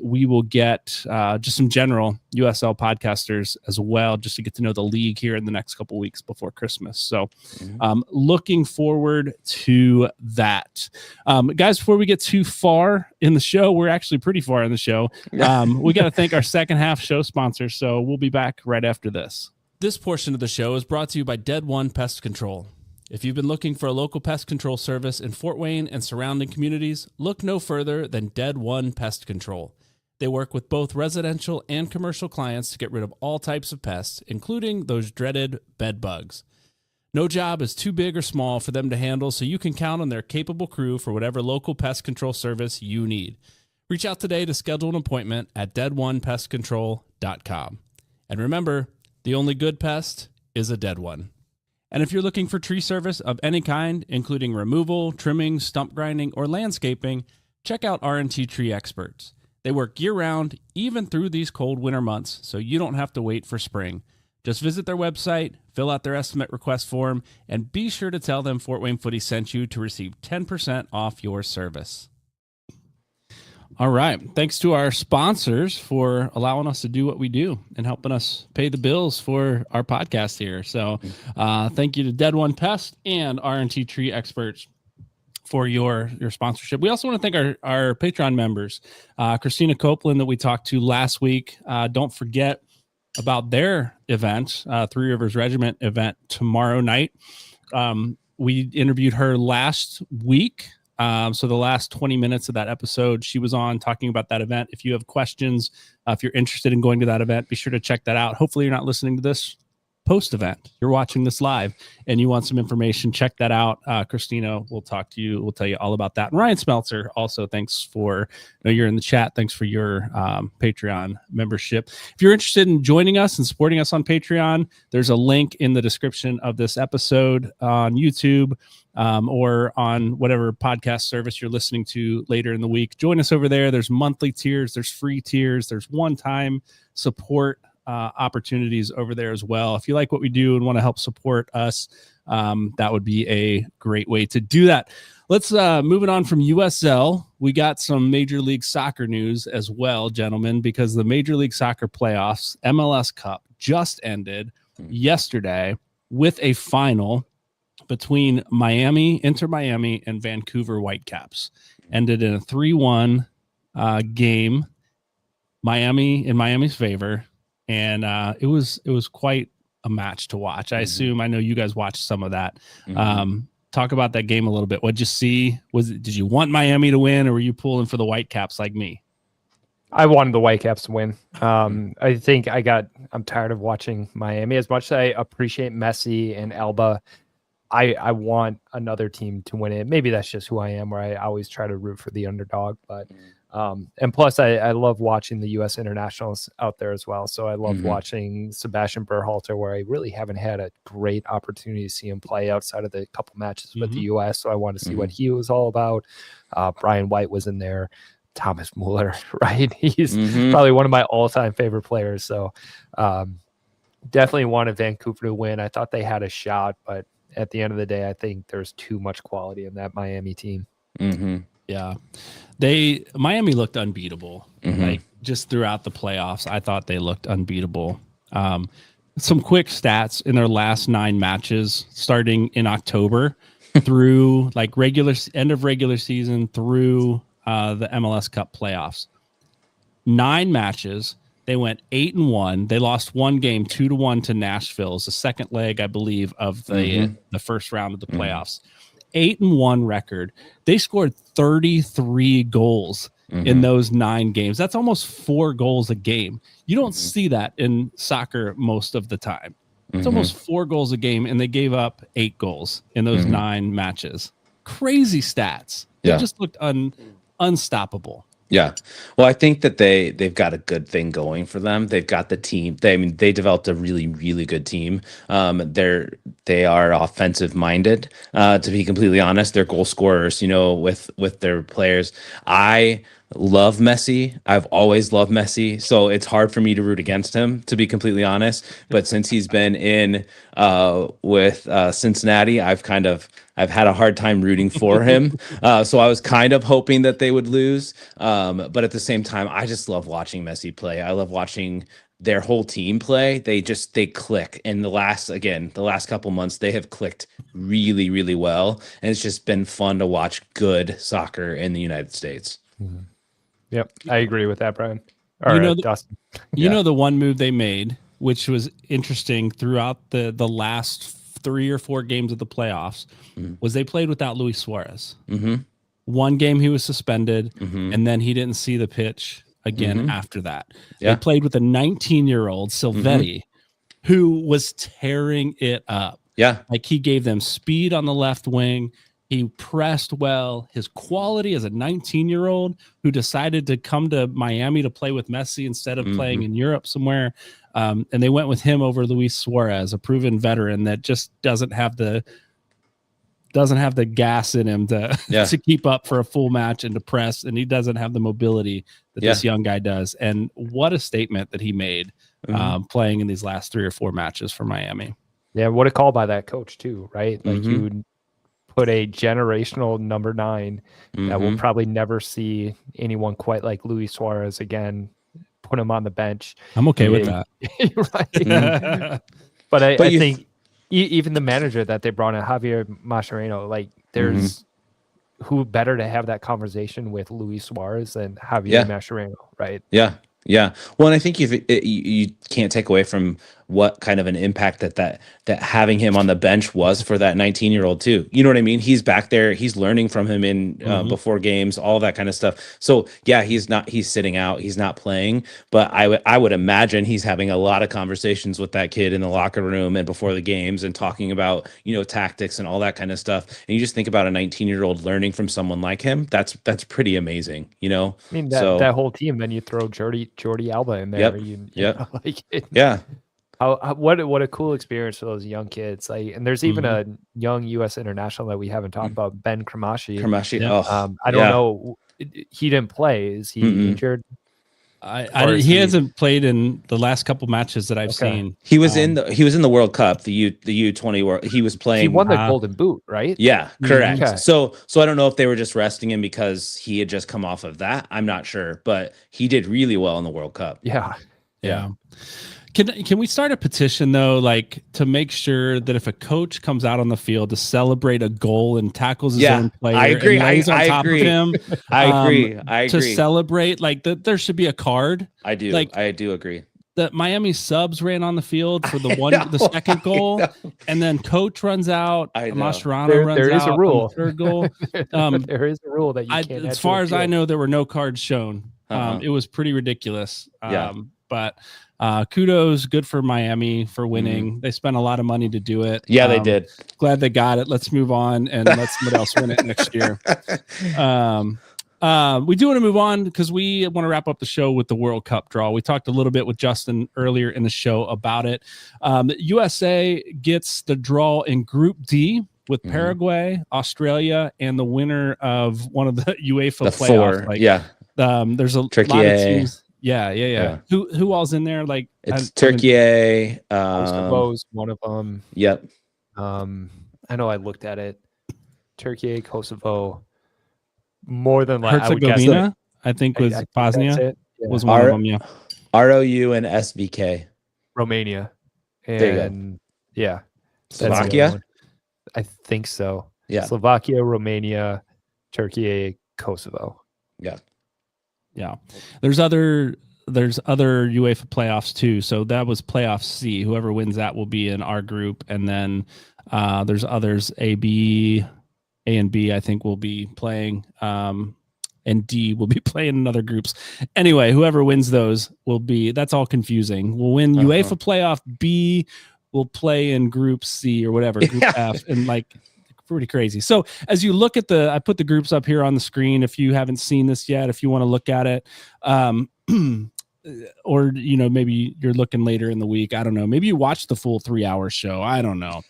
we will get just some general USL podcasters as well, just to get to know the league here in the next couple weeks before Christmas. So looking forward to that. Guys, before we get too far in the show, we're actually pretty far in the show. We got to thank our second half show sponsors. So we'll be back right after this. This portion of the show is brought to you by Dead One Pest Control. If you've been looking for a local pest control service in Fort Wayne and surrounding communities, look no further than Dead One Pest Control. They work with both residential and commercial clients to get rid of all types of pests, including those dreaded bed bugs. No job is too big or small for them to handle, so you can count on their capable crew for whatever local pest control service you need. Reach out today to schedule an appointment at deadonepestcontrol.com. And remember, the only good pest is a dead one. And if you're looking for tree service of any kind, including removal, trimming, stump grinding, or landscaping, check out R&T Tree Experts. They work year-round, even through these cold winter months, so you don't have to wait for spring. Just visit their website, fill out their estimate request form, and be sure to tell them Fort Wayne Footy sent you to receive 10% off your service. All right. Thanks to our sponsors for allowing us to do what we do and helping us pay the bills for our podcast here. So thank you to Dead One Pest and R&T Tree Experts for your sponsorship. We also want to thank our Patreon members, Christina Copeland that we talked to last week. Don't forget about their event, Three Rivers Regiment event tomorrow night. We interviewed her last week. So the last 20 minutes of that episode, she was on talking about that event. If you have questions, if you're interested in going to that event, be sure to check that out. Hopefully you're not listening to this post-event. You're watching this live and you want some information, check that out. Christina will talk to you. We'll tell you all about that. And Ryan Smeltzer, also, thanks for, you're in the chat. Thanks for your Patreon membership. If you're interested in joining us and supporting us on Patreon, there's a link in the description of this episode on YouTube or on whatever podcast service you're listening to later in the week. Join us over there. There's monthly tiers, there's free tiers, there's one-time support opportunities over there as well. If you like what we do and want to help support us, that would be a great way to do that. Let's move it on from USL. We got some Major League Soccer news as well, gentlemen, because the Major League Soccer playoffs, MLS Cup, just ended yesterday with a final between Inter Miami and Vancouver Whitecaps. Ended in a 3-1 game, in Miami's favor. And it was quite a match to watch. I know you guys watched some of that. Talk about that game a little bit. What'd you see? Did you want Miami to win, or were you pulling for the Whitecaps like me? I wanted the Whitecaps to win. I think I'm tired of watching Miami. As much as I appreciate Messi and Alba, I want another team to win it. Maybe that's just who I am, where I always try to root for the underdog. But and plus, I love watching the U.S. internationals out there as well. So I love watching Sebastian Berhalter, where I really haven't had a great opportunity to see him play outside of the couple matches with the U.S. So I want to see what he was all about. Brian White was in there. Thomas Mueller, right? He's probably one of my all-time favorite players. So definitely wanted Vancouver to win. I thought they had a shot, but at the end of the day, I think there's too much quality in that Miami team. Yeah. Miami looked unbeatable. Like just throughout the playoffs, I thought they looked unbeatable. Some quick stats in their last 9 matches, starting in October through like end of regular season through the MLS Cup playoffs. 9 matches. They went 8-1. They lost one game 2-1 to Nashville. It's the second leg, I believe, of the first round of the playoffs. 8-1 record. They scored 33 goals in those 9 games. That's almost 4 goals a game. You don't see that in soccer most of the time. It's almost 4 goals a game, and they gave up 8 goals in those 9 matches. Crazy stats. They just looked unstoppable. Yeah. Well, I think that they've got a good thing going for them. They've got the team. They developed a really, really good team. They are offensive minded, to be completely honest. They're goal scorers, with their players. I love Messi. I've always loved Messi. So it's hard for me to root against him, to be completely honest. But since he's been in with Cincinnati, I've had a hard time rooting for him. So I was kind of hoping that they would lose. But at the same time, I just love watching Messi play. I love watching their whole team play. They click. And the last couple months, they have clicked really, really well. And it's just been fun to watch good soccer in the United States. Yep. I agree with that, Brian. Dustin. The one move they made, which was interesting throughout the last 3 or 4 games of the playoffs, was they played without Luis Suarez. One game he was suspended, and then he didn't see the pitch again after that. They played with a 19-year-old Silvetti, who was tearing it up. Yeah. Like he gave them speed on the left wing. He pressed well. His quality as a 19-year-old who decided to come to Miami to play with Messi instead of playing in Europe somewhere. And they went with him over Luis Suarez, a proven veteran that just doesn't have the gas in him to keep up for a full match and to press, and he doesn't have the mobility that this young guy does. And what a statement that he made playing in these last 3 or 4 matches for Miami. Yeah, what a call by that coach too, right? Like you would put a generational number 9 that will probably never see anyone quite like Luis Suarez again. Put him on the bench. I'm okay with that. Right? But I think even the manager that they brought in, Javier Mascherano, like there's who better to have that conversation with Luis Suarez than Javier Mascherano, right? Yeah. Well, and I think you can't take away from what kind of an impact that having him on the bench was for that 19-year-old too. You know what I mean? He's back there, he's learning from him in before games, all that kind of stuff. So yeah, he's sitting out, he's not playing, but I would imagine he's having a lot of conversations with that kid in the locker room and before the games and talking about, tactics and all that kind of stuff. And you just think about a 19-year-old learning from someone like him. That's pretty amazing, I mean, that whole team, then you throw Jordi Alba in there. Yeah. What a cool experience for those young kids. And there's even a young U.S. international that we haven't talked about, Ben Kramashi. I don't know. He didn't play. Is he injured? He hasn't played in the last couple matches that I've seen. He was in the World Cup, the U20 World. He was playing. He won the Golden Boot, right? Yeah, correct. Okay. So I don't know if they were just resting him because he had just come off of that. I'm not sure, but he did really well in the World Cup. Yeah. Can we start a petition though, like to make sure that if a coach comes out on the field to celebrate a goal and tackles his own player, I agree. And lays on top agree. of him, I agree. To celebrate, like that, there should be a card. I do agree. That Miami subs ran on the field for the second goal, and then coach runs out. Mascherano runs out. There is a rule. The third goal. There is a rule that you can't. As far as I know, there were no cards shown. It was pretty ridiculous. But kudos, good for Miami for winning. They spent a lot of money to do it. Yeah, they did. Glad they got it. Let's move on and let somebody else win it next year. We do want to move on because we want to wrap up the show with the World Cup draw. We talked a little bit with Justin earlier in the show about it. The USA gets the draw in Group D with Paraguay, Australia, and the winner of one of the UEFA playoffs. There's a Turkey. lot of teams. Yeah. Who all's in there? Like it's Turkey. Kosovo's one of them. Yep. I know I looked at it. Turkey, Kosovo. More than like Herzegovina, I think was Bosnia. Was one of them. Yeah. ROU and SBK. Romania. And Slovakia. I think so. Yeah. Slovakia, Romania, Turkey, Kosovo. Yeah. There's other UEFA playoffs too. So that was playoff C. Whoever wins that will be in our group. And then there's others, A and B, I think will be playing. And D will be playing in other groups. Anyway, whoever wins those that's all confusing. We'll win UEFA playoff B, will play in group C or whatever, group F, and like pretty crazy. So as you look at I put the groups up here on the screen. If you haven't seen this yet, if you want to look at it, or maybe you're looking later in the week. I don't know. Maybe you watch the full 3-hour show. I don't know.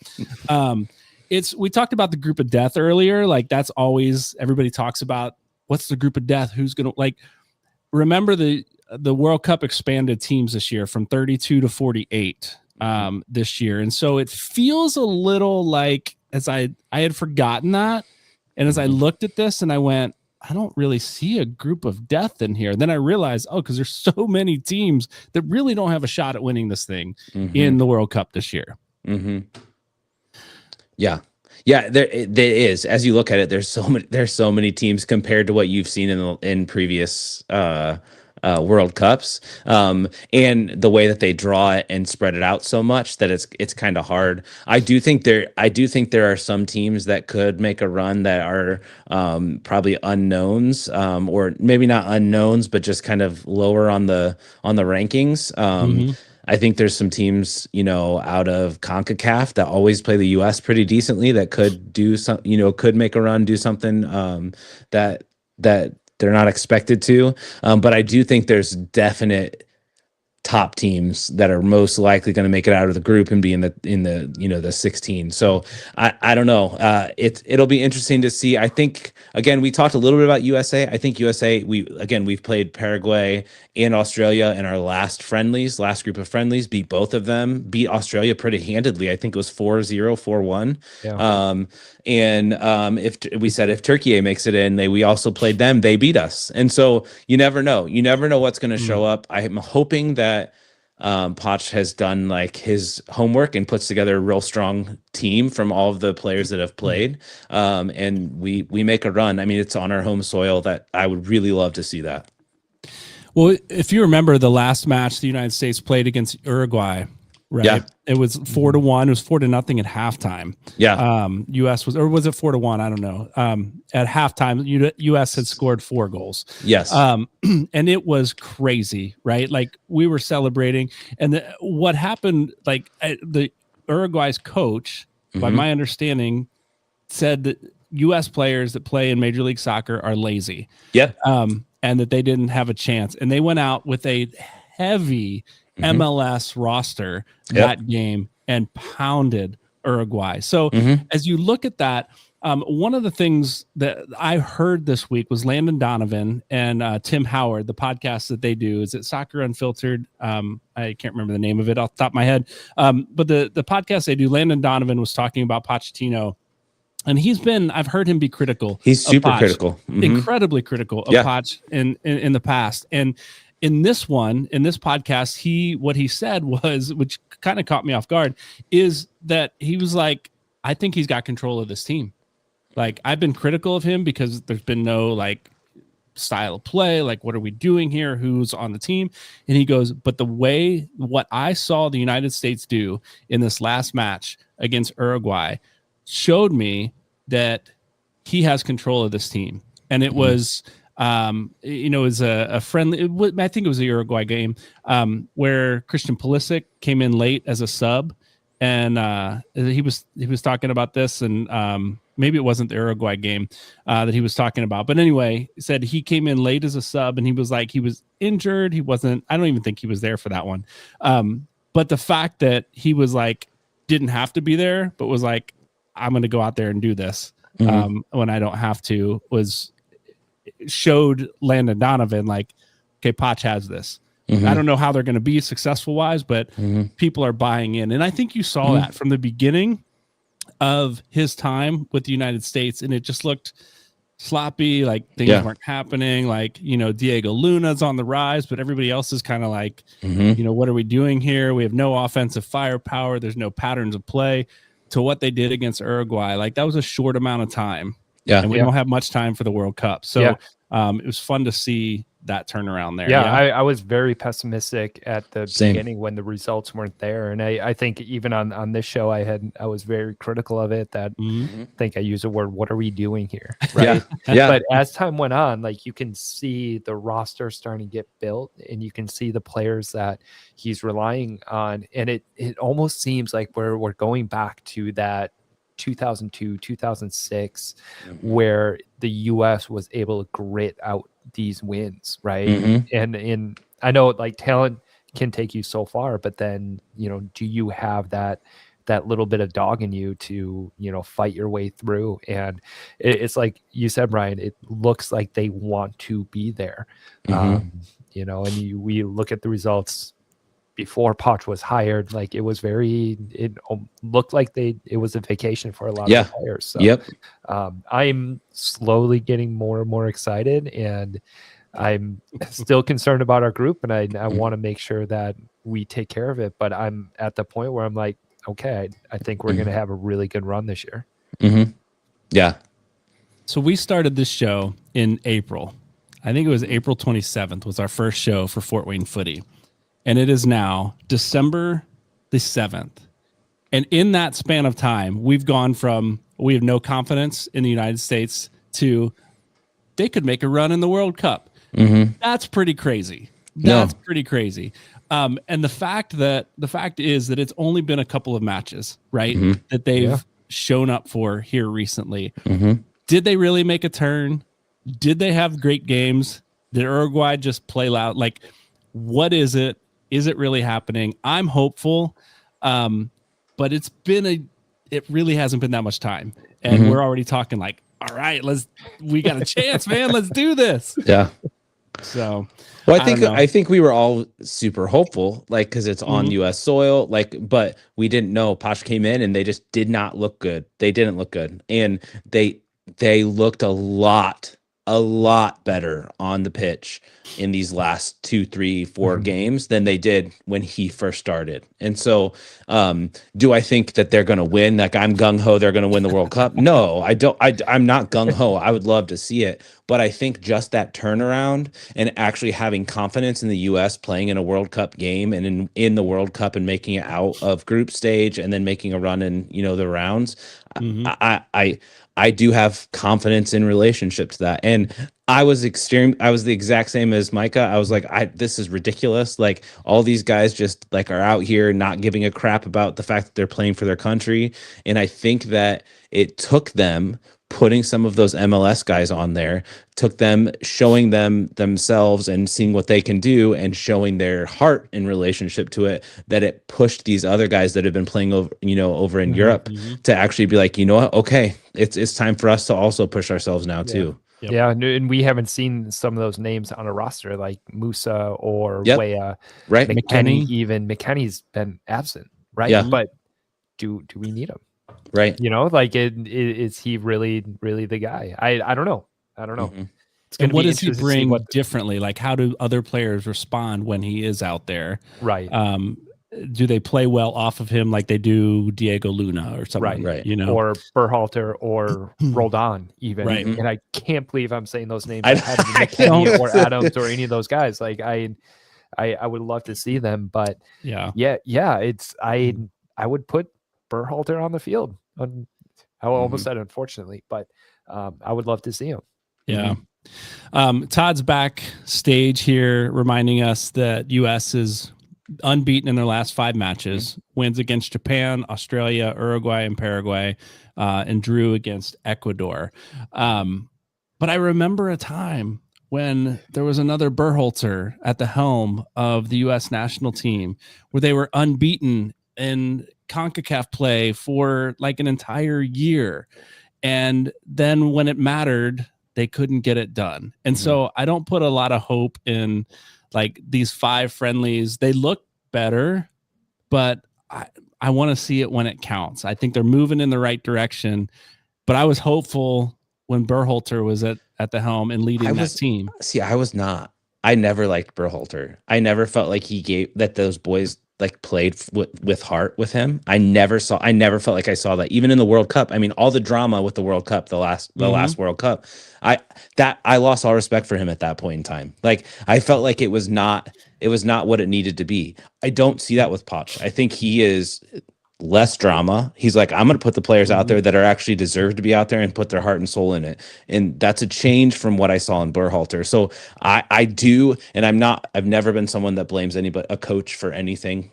We talked about the group of death earlier. Like that's always everybody talks about. What's the group of death? Who's gonna remember the World Cup expanded teams this year from 32 to 48 this year, and so it feels a little like. As I had forgotten that, and as I looked at this and I went, I don't really see a group of death in here. Then I realized, because there's so many teams that really don't have a shot at winning this thing in the World Cup this year. Yeah, there is. As you look at it, there's so many teams compared to what you've seen in previous World Cups, and the way that they draw it and spread it out so much that it's kind of hard. I do think there are some teams that could make a run that are probably unknowns, or maybe not unknowns, but just kind of lower on the rankings. I think there's some teams, out of CONCACAF that always play the US pretty decently that could do some, could make a run, do something that they're not expected to. But I do think there's definite top teams that are most likely going to make it out of the group and be in the 16. So I don't know. It'll be interesting to see. I think, again, we talked a little bit about USA. I think USA, we've played Paraguay and Australia in our last group of friendlies, beat both of them, beat Australia pretty handedly. I think it was 4-0, 4-1. And if Turkey makes it in, we also played them, they beat us. And so you never know what's going to show up. I'm hoping that Poch has done his homework and puts together a real strong team from all of the players that have played. And we make a run. I mean, it's on our home soil. That I would really love to see that. Well, if you remember the last match the United States played against Uruguay, right? Yeah. It was 4-1. It was 4-0 at halftime. Yeah. US was it 4-1? I don't know. At halftime, US had scored 4 goals. Yes. And it was crazy, right? Like we were celebrating, and what happened, like the Uruguay's coach, by my understanding, said that US players that play in Major League Soccer are lazy. Yep. And that they didn't have a chance. And they went out with a heavy MLS roster that game and pounded Uruguay. So as you look at that, one of the things that I heard this week was Landon Donovan and Tim Howard, the podcast that they do. Is it Soccer Unfiltered? I can't remember the name of it off the top of my head. But the podcast they do, Landon Donovan was talking about Pochettino. And I've heard him be critical. He's super Poch, critical, incredibly critical of Poch in the past. And in this podcast, what he said was, which kind of caught me off guard, is that he was like, I think he's got control of this team. Like, I've been critical of him because there's been no like style of play. Like, what are we doing here? Who's on the team? And he goes, but what I saw the United States do in this last match against Uruguay showed me that he has control of this team. And it was, it was a friendly, I think it was a Uruguay game where Christian Pulisic came in late as a sub. And he was talking about this, and maybe it wasn't the Uruguay game that he was talking about. But anyway, he said he came in late as a sub, and he was like, he was injured. He wasn't, I don't even think he was there for that one. But the fact that he was like, didn't have to be there, but was like, I'm going to go out there and do this when I don't have to, showed Landon Donovan like, okay, Poch has this. I don't know how they're going to be successful wise, but people are buying in. And I think you saw that from the beginning of his time with the United States, and it just looked sloppy, like things weren't happening. Like, Diego Luna's on the rise, but everybody else is kind of like, what are we doing here? We have no offensive firepower. There's no patterns of play. To what they did against Uruguay, like that was a short amount of time. Yeah. And we don't have much time for the World Cup. So it was fun to see that turnaround there. I was very pessimistic at the beginning when the results weren't there. And I think even on this show, I was very critical of it. That I think I used the word, what are we doing here? Right. But as time went on, like you can see the roster starting to get built, and you can see the players that he's relying on. And it almost seems like we're going back to that 2002, 2006, where the US was able to grit out these wins, right? And I know like talent can take you so far, but then do you have that little bit of dog in you to fight your way through? And it's like you said, Brian, it looks like they want to be there. And we look at the results before Poch was hired, like it looked like it was a vacation for a lot of players. So I'm slowly getting more and more excited, and I'm still concerned about our group, and I want to make sure that we take care of it. But I'm at the point where I'm like, okay, I think we're going to have a really good run this year. Yeah. So we started this show in April. I think it was April 27th was our first show for Fort Wayne Footy. And it is now December the 7th. And in that span of time, we've gone from we have no confidence in the United States to they could make a run in the World Cup. That's pretty crazy. That's pretty crazy. And the fact is that it's only been a couple of matches, right? That they've shown up for here recently. Did they really make a turn? Did they have great games? Did Uruguay just play loud? Like, what is it? Is it really happening? I'm hopeful, but it really hasn't been that much time, and we're already talking like, all right, we got a chance, man. Let's do this. Yeah. So, well, I think we were all super hopeful, like because it's on U.S. soil, like, but we didn't know. Poch came in and they just did not look good. They didn't look good, and they looked a lot better on the pitch in these last 2, 3, 4 games than they did when he first started. And so do I think that they're going to win? Like I'm gung-ho, they're going to win the World Cup? No, I don't. I'm not gung-ho. I would love to see it, But I think just that turnaround and actually having confidence in the U.S. playing in a World Cup game and in the World Cup and making it out of group stage and then making a run in, the rounds, I do have confidence in relationship to that. And I was the exact same as Micah. I was like, this is ridiculous. Like, all these guys just like are out here not giving a crap about the fact that they're playing for their country. And I think that it took them putting some of those MLS guys on there, took them showing them themselves and seeing what they can do and showing their heart in relationship to it, that it pushed these other guys that have been playing over in Europe to actually be like, you know what? Okay, it's time for us to also push ourselves now too. Yep. Yeah, and we haven't seen some of those names on a roster like Musa or Weah, right? McKennie. Even McKennie's been absent, right? Yeah. But do we need him? Right. Like, is he really the guy? I don't know. It's And going what to be does he interesting bring differently? Like, how do other players respond when he is out there? Right. Do they play well off of him like they do Diego Luna or something? Right. Or Berhalter or Roldan even. Right. And I can't believe I'm saying those names. I McKennie or Adams or any of those guys. Like, I would love to see them, but yeah. It's I would put Berhalter on the field. I almost said unfortunately, but I would love to see him. Yeah. Todd's backstage here reminding us that U.S. is unbeaten in their last 5 matches, wins against Japan, Australia, Uruguay, and Paraguay, and drew against Ecuador. But I remember a time when there was another Berhalter at the helm of the U.S. national team where they were unbeaten in CONCACAF play for like an entire year. And then when it mattered, they couldn't get it done. And so I don't put a lot of hope in like these 5 friendlies. They look better, but I want to see it when it counts. I think they're moving in the right direction, but I was hopeful when Berhalter was at the helm and leading that team. See, I was not. I never liked Berhalter. I never felt like those boys like played with heart with him. I never felt like I saw that even in the World Cup. I mean, all the drama with the World Cup, the last World Cup, I lost all respect for him at that point in time. Like, I felt like it was not what it needed to be. I don't see that with Poch. I think he is less drama. He's like, I'm going to put the players out there that are actually deserve to be out there and put their heart and soul in it. And that's a change from what I saw in Berhalter. So I do, and I've never been someone that blames a coach for anything,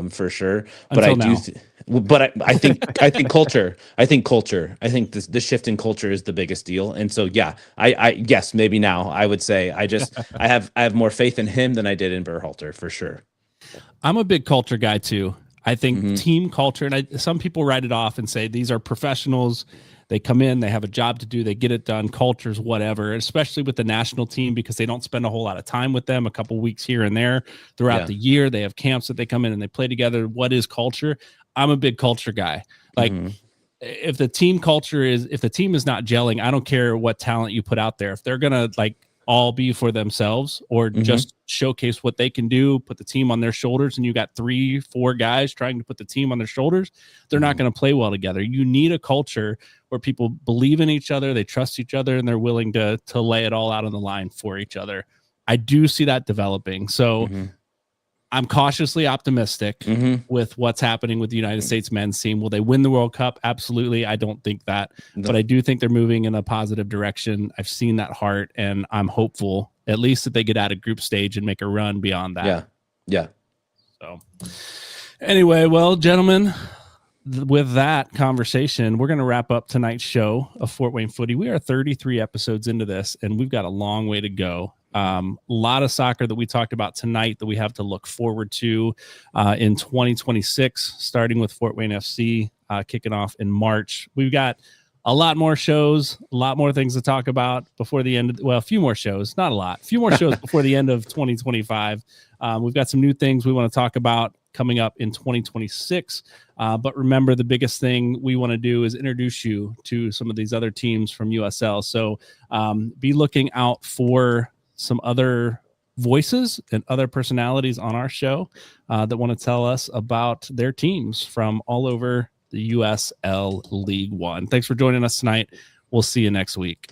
for sure. But I think culture. I think the shift in culture is the biggest deal. And so, yeah, yes, maybe now I would say I have more faith in him than I did in Berhalter for sure. I'm a big culture guy too. I think team culture, and some people write it off and say these are professionals. They come in, they have a job to do, they get it done, cultures, whatever, especially with the national team because they don't spend a whole lot of time with them, a couple weeks here and there throughout the year. They have camps that they come in and they play together. What is culture? I'm a big culture guy. Like, if the team is not gelling, I don't care what talent you put out there. If they're going to like all be for themselves or just showcase what they can do, put the team on their shoulders, and you got 3-4 guys trying to put the team on their shoulders, they're not going to play well together. You need a culture where people believe in each other, they trust each other, and they're willing to lay it all out on the line for each other. I do see that developing. So I'm cautiously optimistic with what's happening with the United States men's team. Will they win the World Cup? Absolutely. I don't think that, but I do think they're moving in a positive direction. I've seen that heart, and I'm hopeful at least that they get out of group stage and make a run beyond that. Yeah. So anyway, well, gentlemen, with that conversation, we're going to wrap up tonight's show of Fort Wayne Footy. We are 33 episodes into this, and we've got a long way to go. A lot of soccer that we talked about tonight that we have to look forward to in 2026, starting with Fort Wayne FC kicking off in March. We've got a lot more shows, a lot more things to talk about before the end. A few more shows, not a lot, a few more shows before the end of 2025. We've got some new things we want to talk about coming up in 2026. But remember, the biggest thing we want to do is introduce you to some of these other teams from USL. So be looking out for some other voices and other personalities on our show that want to tell us about their teams from all over the USL League One. Thanks for joining us tonight. We'll see you next week.